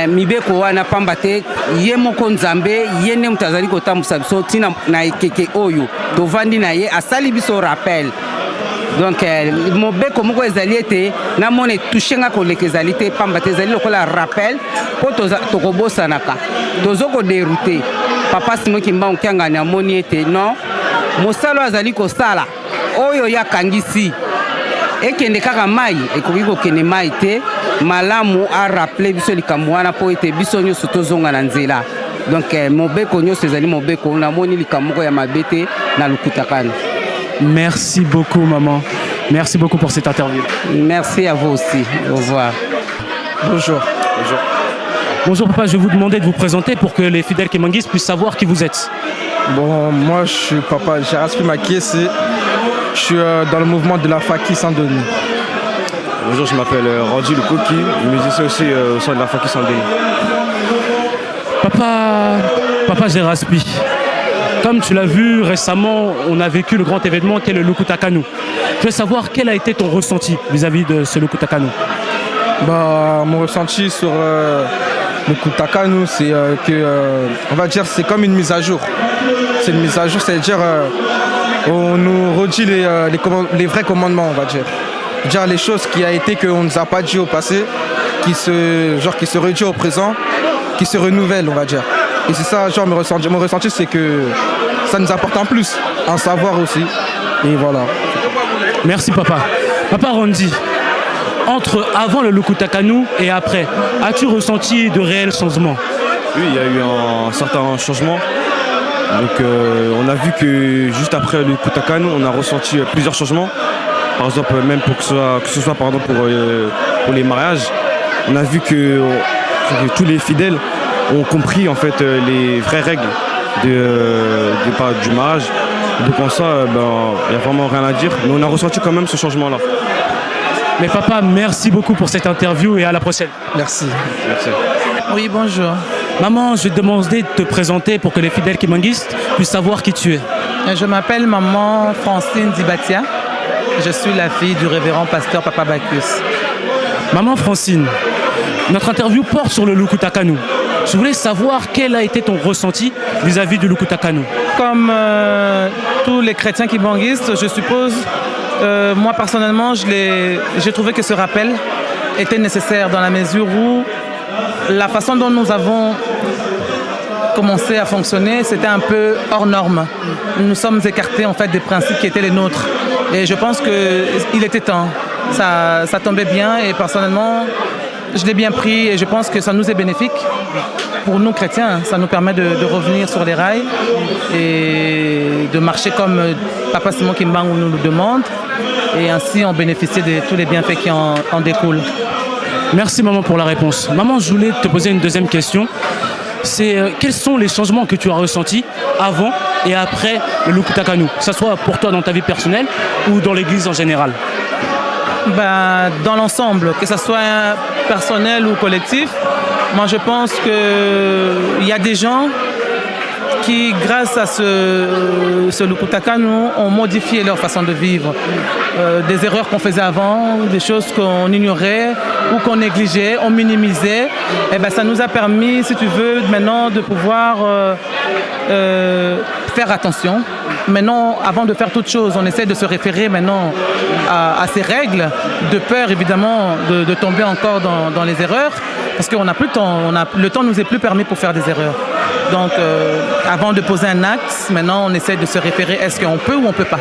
mibeko wana pamba te ye moko nzambe ye ne mutu azali kotambusa biso tina na ekeke oyo tovandi na ye asali biso rappel. Donc mobeko moko ezali ete na mone touchenga koleka ezali te pamba te ezali lokola rappel po tokobosanaka tozoko dérouter papa Simon Kimbangu kianga na moni ete non mosalo azali kosala oyo yakangisi ekende kaka mai ekoki kokende mai te malamu a rappeler biso likambo wana po ete biso nyonso tozonga na nzela. Donc mobeko nyonso ezali mobeko na moni likambo ya mabete na Lukutakanu. Merci beaucoup maman. Merci beaucoup pour cette interview. Merci à vous aussi. Au revoir. Bonjour. Bonjour. Bonjour papa, je vais vous demander de vous présenter pour que les fidèles Kibanguistes puissent savoir qui vous êtes. Bon, moi je suis papa Géraspi Makiesi, je suis dans le mouvement de la Faki Saint-Denis. Bonjour, je m'appelle Randy Lukoki, musicien aussi au sein de la Faki Saint-Denis. Papa Géraspi, comme tu l'as vu récemment, on a vécu le grand événement qui est le Lukutakanu. Je veux savoir quel a été ton ressenti vis-à-vis de ce Lukutakanu. Mon ressenti sur le Lukutakanu, c'est que, on va dire, c'est comme une mise à jour. C'est une mise à jour, c'est-à-dire on nous redit les vrais commandements, on va dire. Dire les choses qui a été qu'on ne nous a pas dit au passé, qui se redit au présent, qui se renouvellent, on va dire. Et c'est ça, genre, mon ressenti, c'est que ça nous apporte en plus, en savoir aussi. Et voilà. Merci papa. Papa Randy, entre avant le Lukutakanu et après, as-tu ressenti de réels changements? Oui, il y a eu un certain changement. Donc on a vu que juste après le Lukutakanu, on a ressenti plusieurs changements. Par exemple, même pour que ce soit pardon, pour les mariages, on a vu que tous les fidèles ont compris en fait les vraies règles du mariage. Donc en ça, il n'y a vraiment rien à dire. Mais on a ressenti quand même ce changement-là. Mais papa, merci beaucoup pour cette interview et à la prochaine. Merci. Merci. Oui, bonjour. Maman, je vais te demander de te présenter pour que les fidèles Kibanguistes puissent savoir qui tu es. Je m'appelle maman Francine Dibatia. Je suis la fille du révérend pasteur Papa Bacchus. Maman Francine, notre interview porte sur le Lukutakanu. Je voulais savoir quel a été ton ressenti vis-à-vis du Lukutakanu. Comme tous les chrétiens kibanguistes, je suppose, moi personnellement, j'ai trouvé que ce rappel était nécessaire dans la mesure où la façon dont nous avons commencé à fonctionner, c'était un peu hors norme. Nous sommes écartés en fait des principes qui étaient les nôtres. Et je pense qu'il était temps. Ça tombait bien et personnellement, je l'ai bien pris et je pense que ça nous est bénéfique. Pour nous chrétiens, ça nous permet de revenir sur les rails et de marcher comme Papa Simon Kimbangu nous le demande. Et ainsi, on bénéficie de tous les bienfaits qui en découlent. Merci maman pour la réponse. Maman, je voulais te poser une deuxième question. C'est quels sont les changements que tu as ressentis avant et après le Lukutakanu, que ce soit pour toi dans ta vie personnelle ou dans l'église en général? dans l'ensemble, que ce soit personnel ou collectif. Moi, je pense qu'il y a des gens qui, grâce à ce Lukutakanu, ont modifié leur façon de vivre. Des erreurs qu'on faisait avant, des choses qu'on ignorait ou qu'on négligeait, on minimisait. Et ça nous a permis, si tu veux, maintenant de pouvoir faire attention. Maintenant, avant de faire toute chose, on essaie de se référer maintenant à ces règles, de peur évidemment de tomber encore dans les erreurs, parce qu'on n'a plus le temps, le temps ne nous est plus permis pour faire des erreurs. Donc, avant de poser un acte, maintenant on essaie de se référer, est-ce qu'on peut ou on ne peut pas.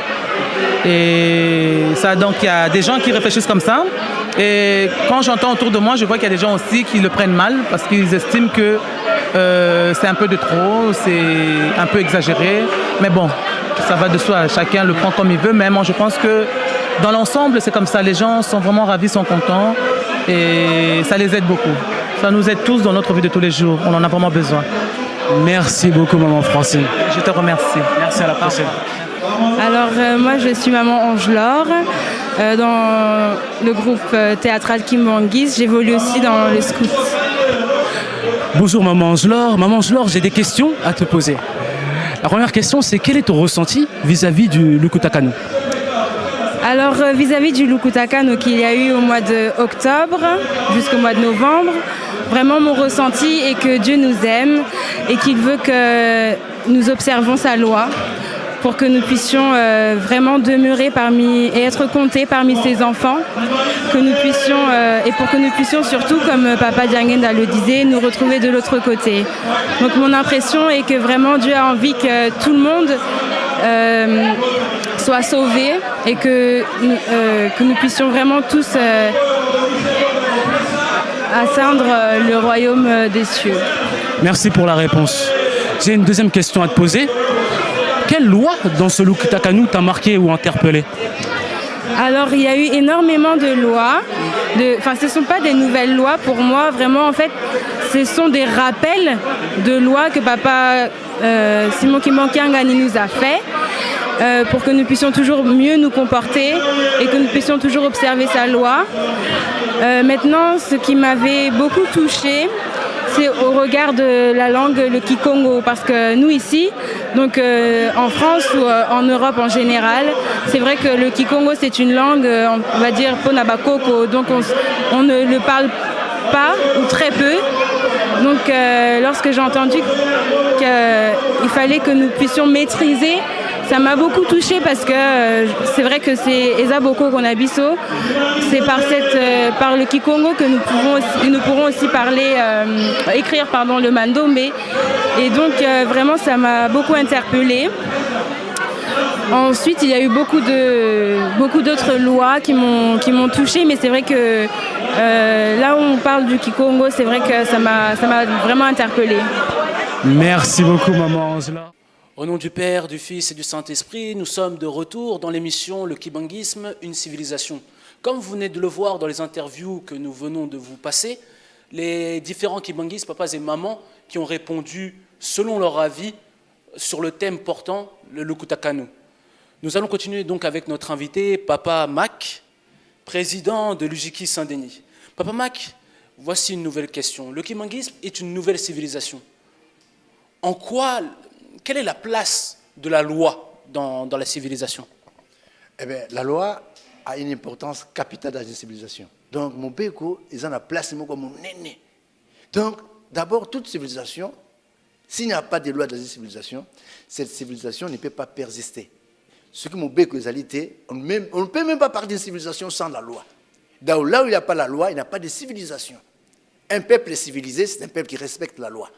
Et ça, donc il y a des gens qui réfléchissent comme ça. Et quand j'entends autour de moi, je vois qu'il y a des gens aussi qui le prennent mal parce qu'ils estiment que c'est un peu de trop, c'est un peu exagéré. Mais bon, ça va de soi, chacun le prend comme il veut. Mais moi, je pense que dans l'ensemble, c'est comme ça. Les gens sont vraiment ravis, sont contents et ça les aide beaucoup. Ça nous aide tous dans notre vie de tous les jours. On en a vraiment besoin. Merci beaucoup, maman Francine. Je te remercie. Merci, à la prochaine. Alors, moi, je suis maman Ange-Laure. Dans le groupe théâtral Kimbangis, j'évolue aussi dans le scout. Bonjour, maman Ange-Laure. Maman Ange-Laure, j'ai des questions à te poser. La première question, c'est quel est ton ressenti vis-à-vis du Lukutakanu? Alors, vis-à-vis du Lukutakanu qu'il y a eu au mois d'octobre jusqu'au mois de novembre, vraiment mon ressenti est que Dieu nous aime et qu'il veut que nous observons sa loi pour que nous puissions vraiment demeurer parmi et être comptés parmi ses enfants, que nous puissions et pour que nous puissions surtout, comme Papa Diangenda le disait, nous retrouver de l'autre côté. Donc mon impression est que vraiment Dieu a envie que tout le monde soit sauvé et que nous puissions vraiment tous atteindre le royaume des cieux. Merci pour la réponse. J'ai une deuxième question à te poser. Quelle loi dans ce Lukutakanu t'a marqué ou interpellé? Alors, il y a eu énormément de lois. Enfin, ce ne sont pas des nouvelles lois pour moi. Vraiment, en fait, ce sont des rappels de lois que Papa Simon Kimbankiangani nous a fait pour que nous puissions toujours mieux nous comporter et que nous puissions toujours observer sa loi. Maintenant, ce qui m'avait beaucoup touchée, c'est au regard de la langue, le Kikongo, parce que nous ici, donc en France ou en Europe en général, c'est vrai que le Kikongo c'est une langue, on va dire Ponabakoko, donc on ne le parle pas ou très peu. Donc lorsque j'ai entendu qu'il fallait que nous puissions maîtriser, ça m'a beaucoup touchée parce que c'est vrai que c'est Ezaboko Konabiso, c'est par le Kikongo que nous pourrons aussi parler, écrire le Mandombe. Et donc vraiment ça m'a beaucoup interpellée. Ensuite, il y a eu beaucoup d'autres lois qui m'ont touchée, mais c'est vrai que là où on parle du Kikongo, c'est vrai que ça m'a vraiment interpellée. Merci beaucoup, maman Angela. Au nom du Père, du Fils et du Saint-Esprit, nous sommes de retour dans l'émission Le Kibangisme, une civilisation. Comme vous venez de le voir dans les interviews que nous venons de vous passer, les différents Kibangistes, papas et mamans, qui ont répondu selon leur avis sur le thème portant le Lukutakanu. Nous allons continuer donc avec notre invité, Papa Mac, président de l'UJKI Saint-Denis. Papa Mac, voici une nouvelle question. Le Kibangisme est une nouvelle civilisation. Quelle est la place de la loi dans la civilisation? Eh bien, la loi a une importance capitale dans une civilisation. Donc, mon béco, ils ont la place comme mon néné. Donc, d'abord, toute civilisation, s'il n'y a pas de loi dans une civilisation, cette civilisation ne peut pas persister. Ce que mon béco est alité, on ne peut même pas parler d'une civilisation sans la loi. Là où il n'y a pas la loi, il n'y a pas de civilisation. Un peuple civilisé, c'est un peuple qui respecte la loi.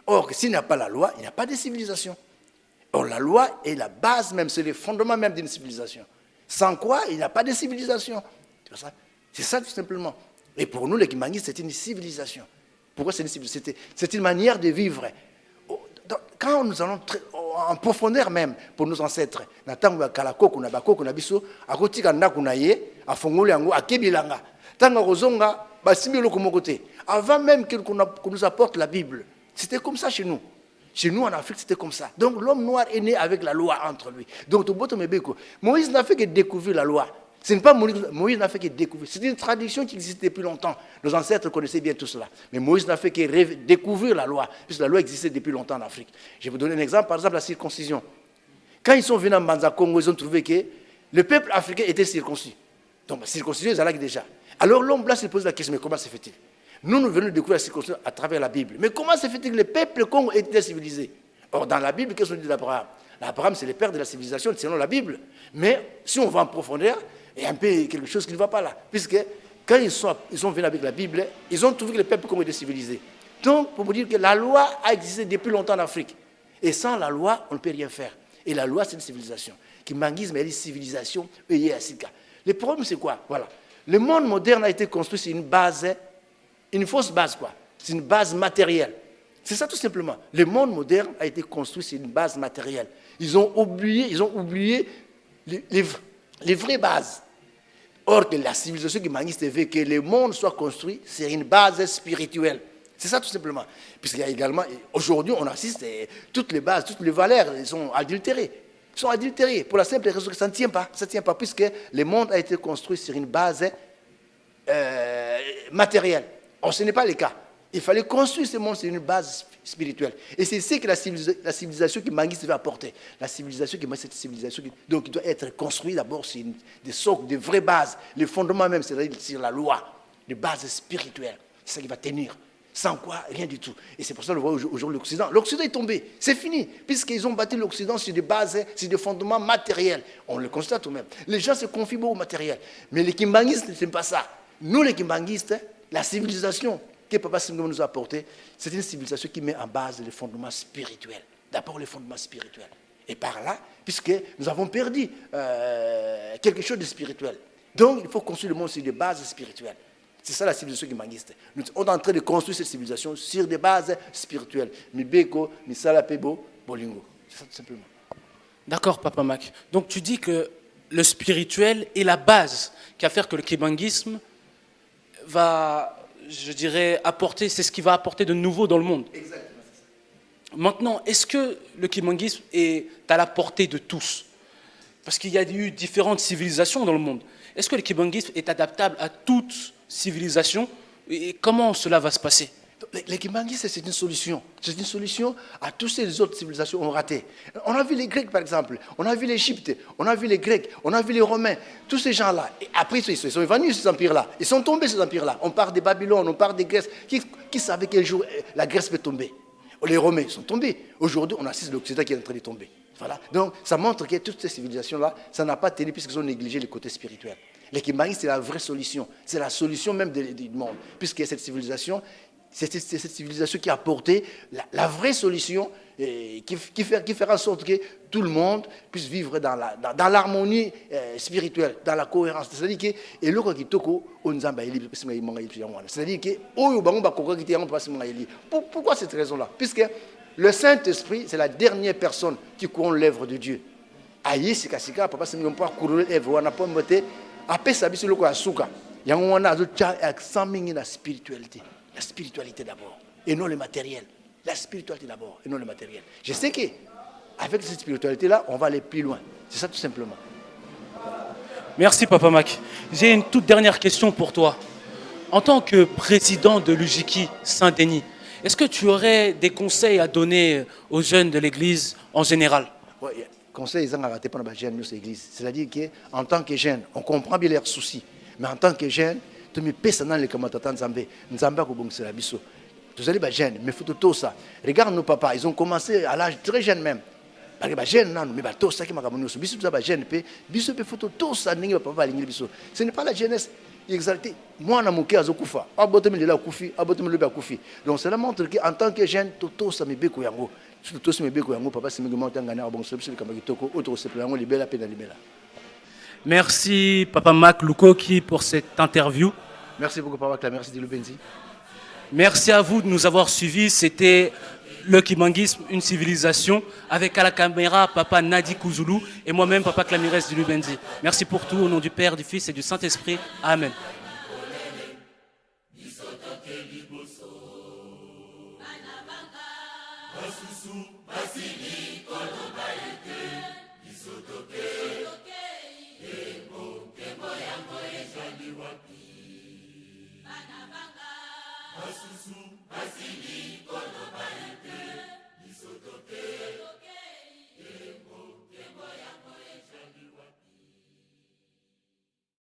Or, s'il n'y a pas la loi, il n'y a pas de civilisation. Or, la loi est la base même, c'est le fondement même d'une civilisation. Sans quoi, il n'y a pas de civilisation. C'est ça tout simplement. Et pour nous, les Kibangistes, c'est une civilisation. Pourquoi c'est une civilisation? C'est une manière de vivre. Quand nous allons en profondeur même pour nos ancêtres, avant même qu'on nous apporte la Bible, c'était comme ça chez nous. Chez nous, en Afrique, c'était comme ça. Donc, l'homme noir est né avec la loi entre lui. Donc, Moïse n'a fait que découvrir la loi. Ce n'est pas Moïse n'a fait que découvrir. C'est une tradition qui existe depuis longtemps. Nos ancêtres connaissaient bien tout cela. Mais Moïse n'a fait que découvrir la loi, puisque la loi existait depuis longtemps en Afrique. Je vais vous donner un exemple, par exemple la circoncision. Quand ils sont venus en Banza Congo, ils ont trouvé que le peuple africain était circoncis. Donc, circoncision, ils allaient déjà. Alors l'homme blanc se pose la question, mais comment se fait-il? Nous venons de découvrir la circoncision à travers la Bible. Mais comment se fait-il que le peuple Congo était civilisé? Or, dans la Bible, qu'est-ce qu'on dit d'Abraham? Abraham, c'est le père de la civilisation, selon la Bible. Mais si on va en profondeur, il y a un peu quelque chose qui ne va pas là. Puisque quand ils sont venus avec la Bible, ils ont trouvé que le peuple Congo était civilisé. Donc, pour vous dire que la loi a existé depuis longtemps en Afrique. Et sans la loi, on ne peut rien faire. Et la loi, c'est une civilisation. Kibangisme est une civilisation, le problème, c'est quoi? Voilà. Le monde moderne a été construit sur une base, une fausse base, quoi. C'est une base matérielle. C'est ça tout simplement. Le monde moderne a été construit sur une base matérielle. Ils ont oublié les vraies bases. Or que la civilisation kibanguiste veut que le monde soit construit sur une base spirituelle. C'est ça tout simplement. Puisqu'il y a également, aujourd'hui on assiste, toutes les bases, toutes les valeurs, elles sont adultérées. Ils sont adultérés pour la simple raison que ça ne tient pas. Ça ne tient pas puisque le monde a été construit sur une base matérielle. Or, ce n'est pas le cas. Il fallait construire ce monde sur une base spirituelle. Et c'est ce que la civilisation qui Manguiste veut apporter. La civilisation qui cette civilisation donc il doit être construit d'abord sur des socles, des vraies bases. Le fondement même, c'est-à-dire sur la loi, des bases spirituelles. C'est ça qui va tenir. Sans quoi, rien du tout. Et c'est pour ça qu'on voit aujourd'hui l'Occident. L'Occident est tombé. C'est fini. Puisqu'ils ont bâti l'Occident sur des bases, sur des fondements matériels. On le constate tout de même. Les gens se confient beaucoup au matériel. Mais les kimbanguistes, ce n'est pas ça. Nous, les kimbanguistes, la civilisation que Papa Singom nous a apportée, c'est une civilisation qui met en base les fondements spirituels. D'abord, les fondements spirituels. Et par là, puisque nous avons perdu quelque chose de spirituel. Donc, il faut construire le monde sur des bases spirituelles. C'est ça la civilisation kibanguiste. Nous sommes en train de construire cette civilisation sur des bases spirituelles. Mibeko, Misala Pebo, Bolingo. C'est ça tout simplement. D'accord, Papa Mac. Donc tu dis que le spirituel est la base qui va faire que le kibanguisme va, je dirais, apporter, c'est ce qui va apporter de nouveau dans le monde. Exactement. Maintenant, est-ce que le kibanguisme est à la portée de tous? Parce qu'il y a eu différentes civilisations dans le monde. Est-ce que le kibanguisme est adaptable à toute civilisation et comment cela va se passer? Le kibanguisme, c'est une solution. C'est une solution à toutes ces autres civilisations ont raté. On a vu les Grecs, par exemple. On a vu l'Égypte. On a vu les Grecs. On a vu les Romains. Tous ces gens-là. Et après, ils sont évanouis, ces empires-là. Ils sont tombés, ces empires-là. On parle de Babylone, on parle de Grèce. Qui savait quel jour la Grèce peut tomber? Les Romains sont tombés. Aujourd'hui, on assiste l'Occident qui est en train de tomber. Voilà. Donc, ça montre que toutes ces civilisations-là, ça n'a pas tenu puisqu'ils ont négligé le côté spirituel. Le kibanguisme, c'est la vraie solution. C'est la solution même du monde. Puisque cette civilisation, c'est cette civilisation qui a apporté la vraie solution qui fera en sorte que tout le monde puisse vivre dans l'harmonie spirituelle, dans la cohérence. C'est-à-dire que pourquoi cette raison-là? Puisque le Saint-Esprit, c'est la dernière personne qui couronne l'œuvre de Dieu. Aïe, c'est kasika, papa, c'est même pas couronner l'œuvre, on n'a pas moté. Après, ça, c'est le quoi, souka. Il y a la spiritualité. La spiritualité d'abord, et non le matériel. La spiritualité d'abord, et non le matériel. Je sais qu'avec cette spiritualité-là, on va aller plus loin. C'est ça tout simplement. Merci, Papa Mac. J'ai une toute dernière question pour toi. En tant que président de l'UJKI Saint-Denis, est-ce que tu aurais des conseils à donner aux jeunes de l'Église en général? Oui, conseils, ils ont raté pour les jeunes de l'Église. C'est-à-dire qu'en tant que jeunes, on comprend bien leurs soucis. Mais en tant que jeunes, tu me pèses dans les commentateurs Nzambé. Nzambé ko bongisa la biso. Tous les jeunes, mais faut tout ça. Regarde nos papas, ils ont commencé à l'âge très jeune même. Parce que les jeunes non, mais tout ça qui m'a ramené. Biso tout ça jeune pe, biso pe photo tout ça ningi papa lingi biso. Ce n'est pas la jeunesse exaltée. Moi na moké azokufa. Abotomi de la kufi, abotomi le ba kufi. Donc cela montre qu'en tant que jeune, tout ça me beko yango. Tout ça me beko yango papa c'est me monter ngana bongisa biso kama kitoko, autre se plango libela pe na libela. Merci Papa Mac Lukoki pour cette interview. Merci beaucoup Papa Mac, merci Dilou Benzi. Merci à vous de nous avoir suivis. C'était le kibanguisme, une civilisation, avec à la caméra Papa Nadi Kouzoulou et moi-même Papa Clamirez Dilou Benzi. Merci pour tout au nom du Père, du Fils et du Saint-Esprit. Amen. Basili koloba ete isotoke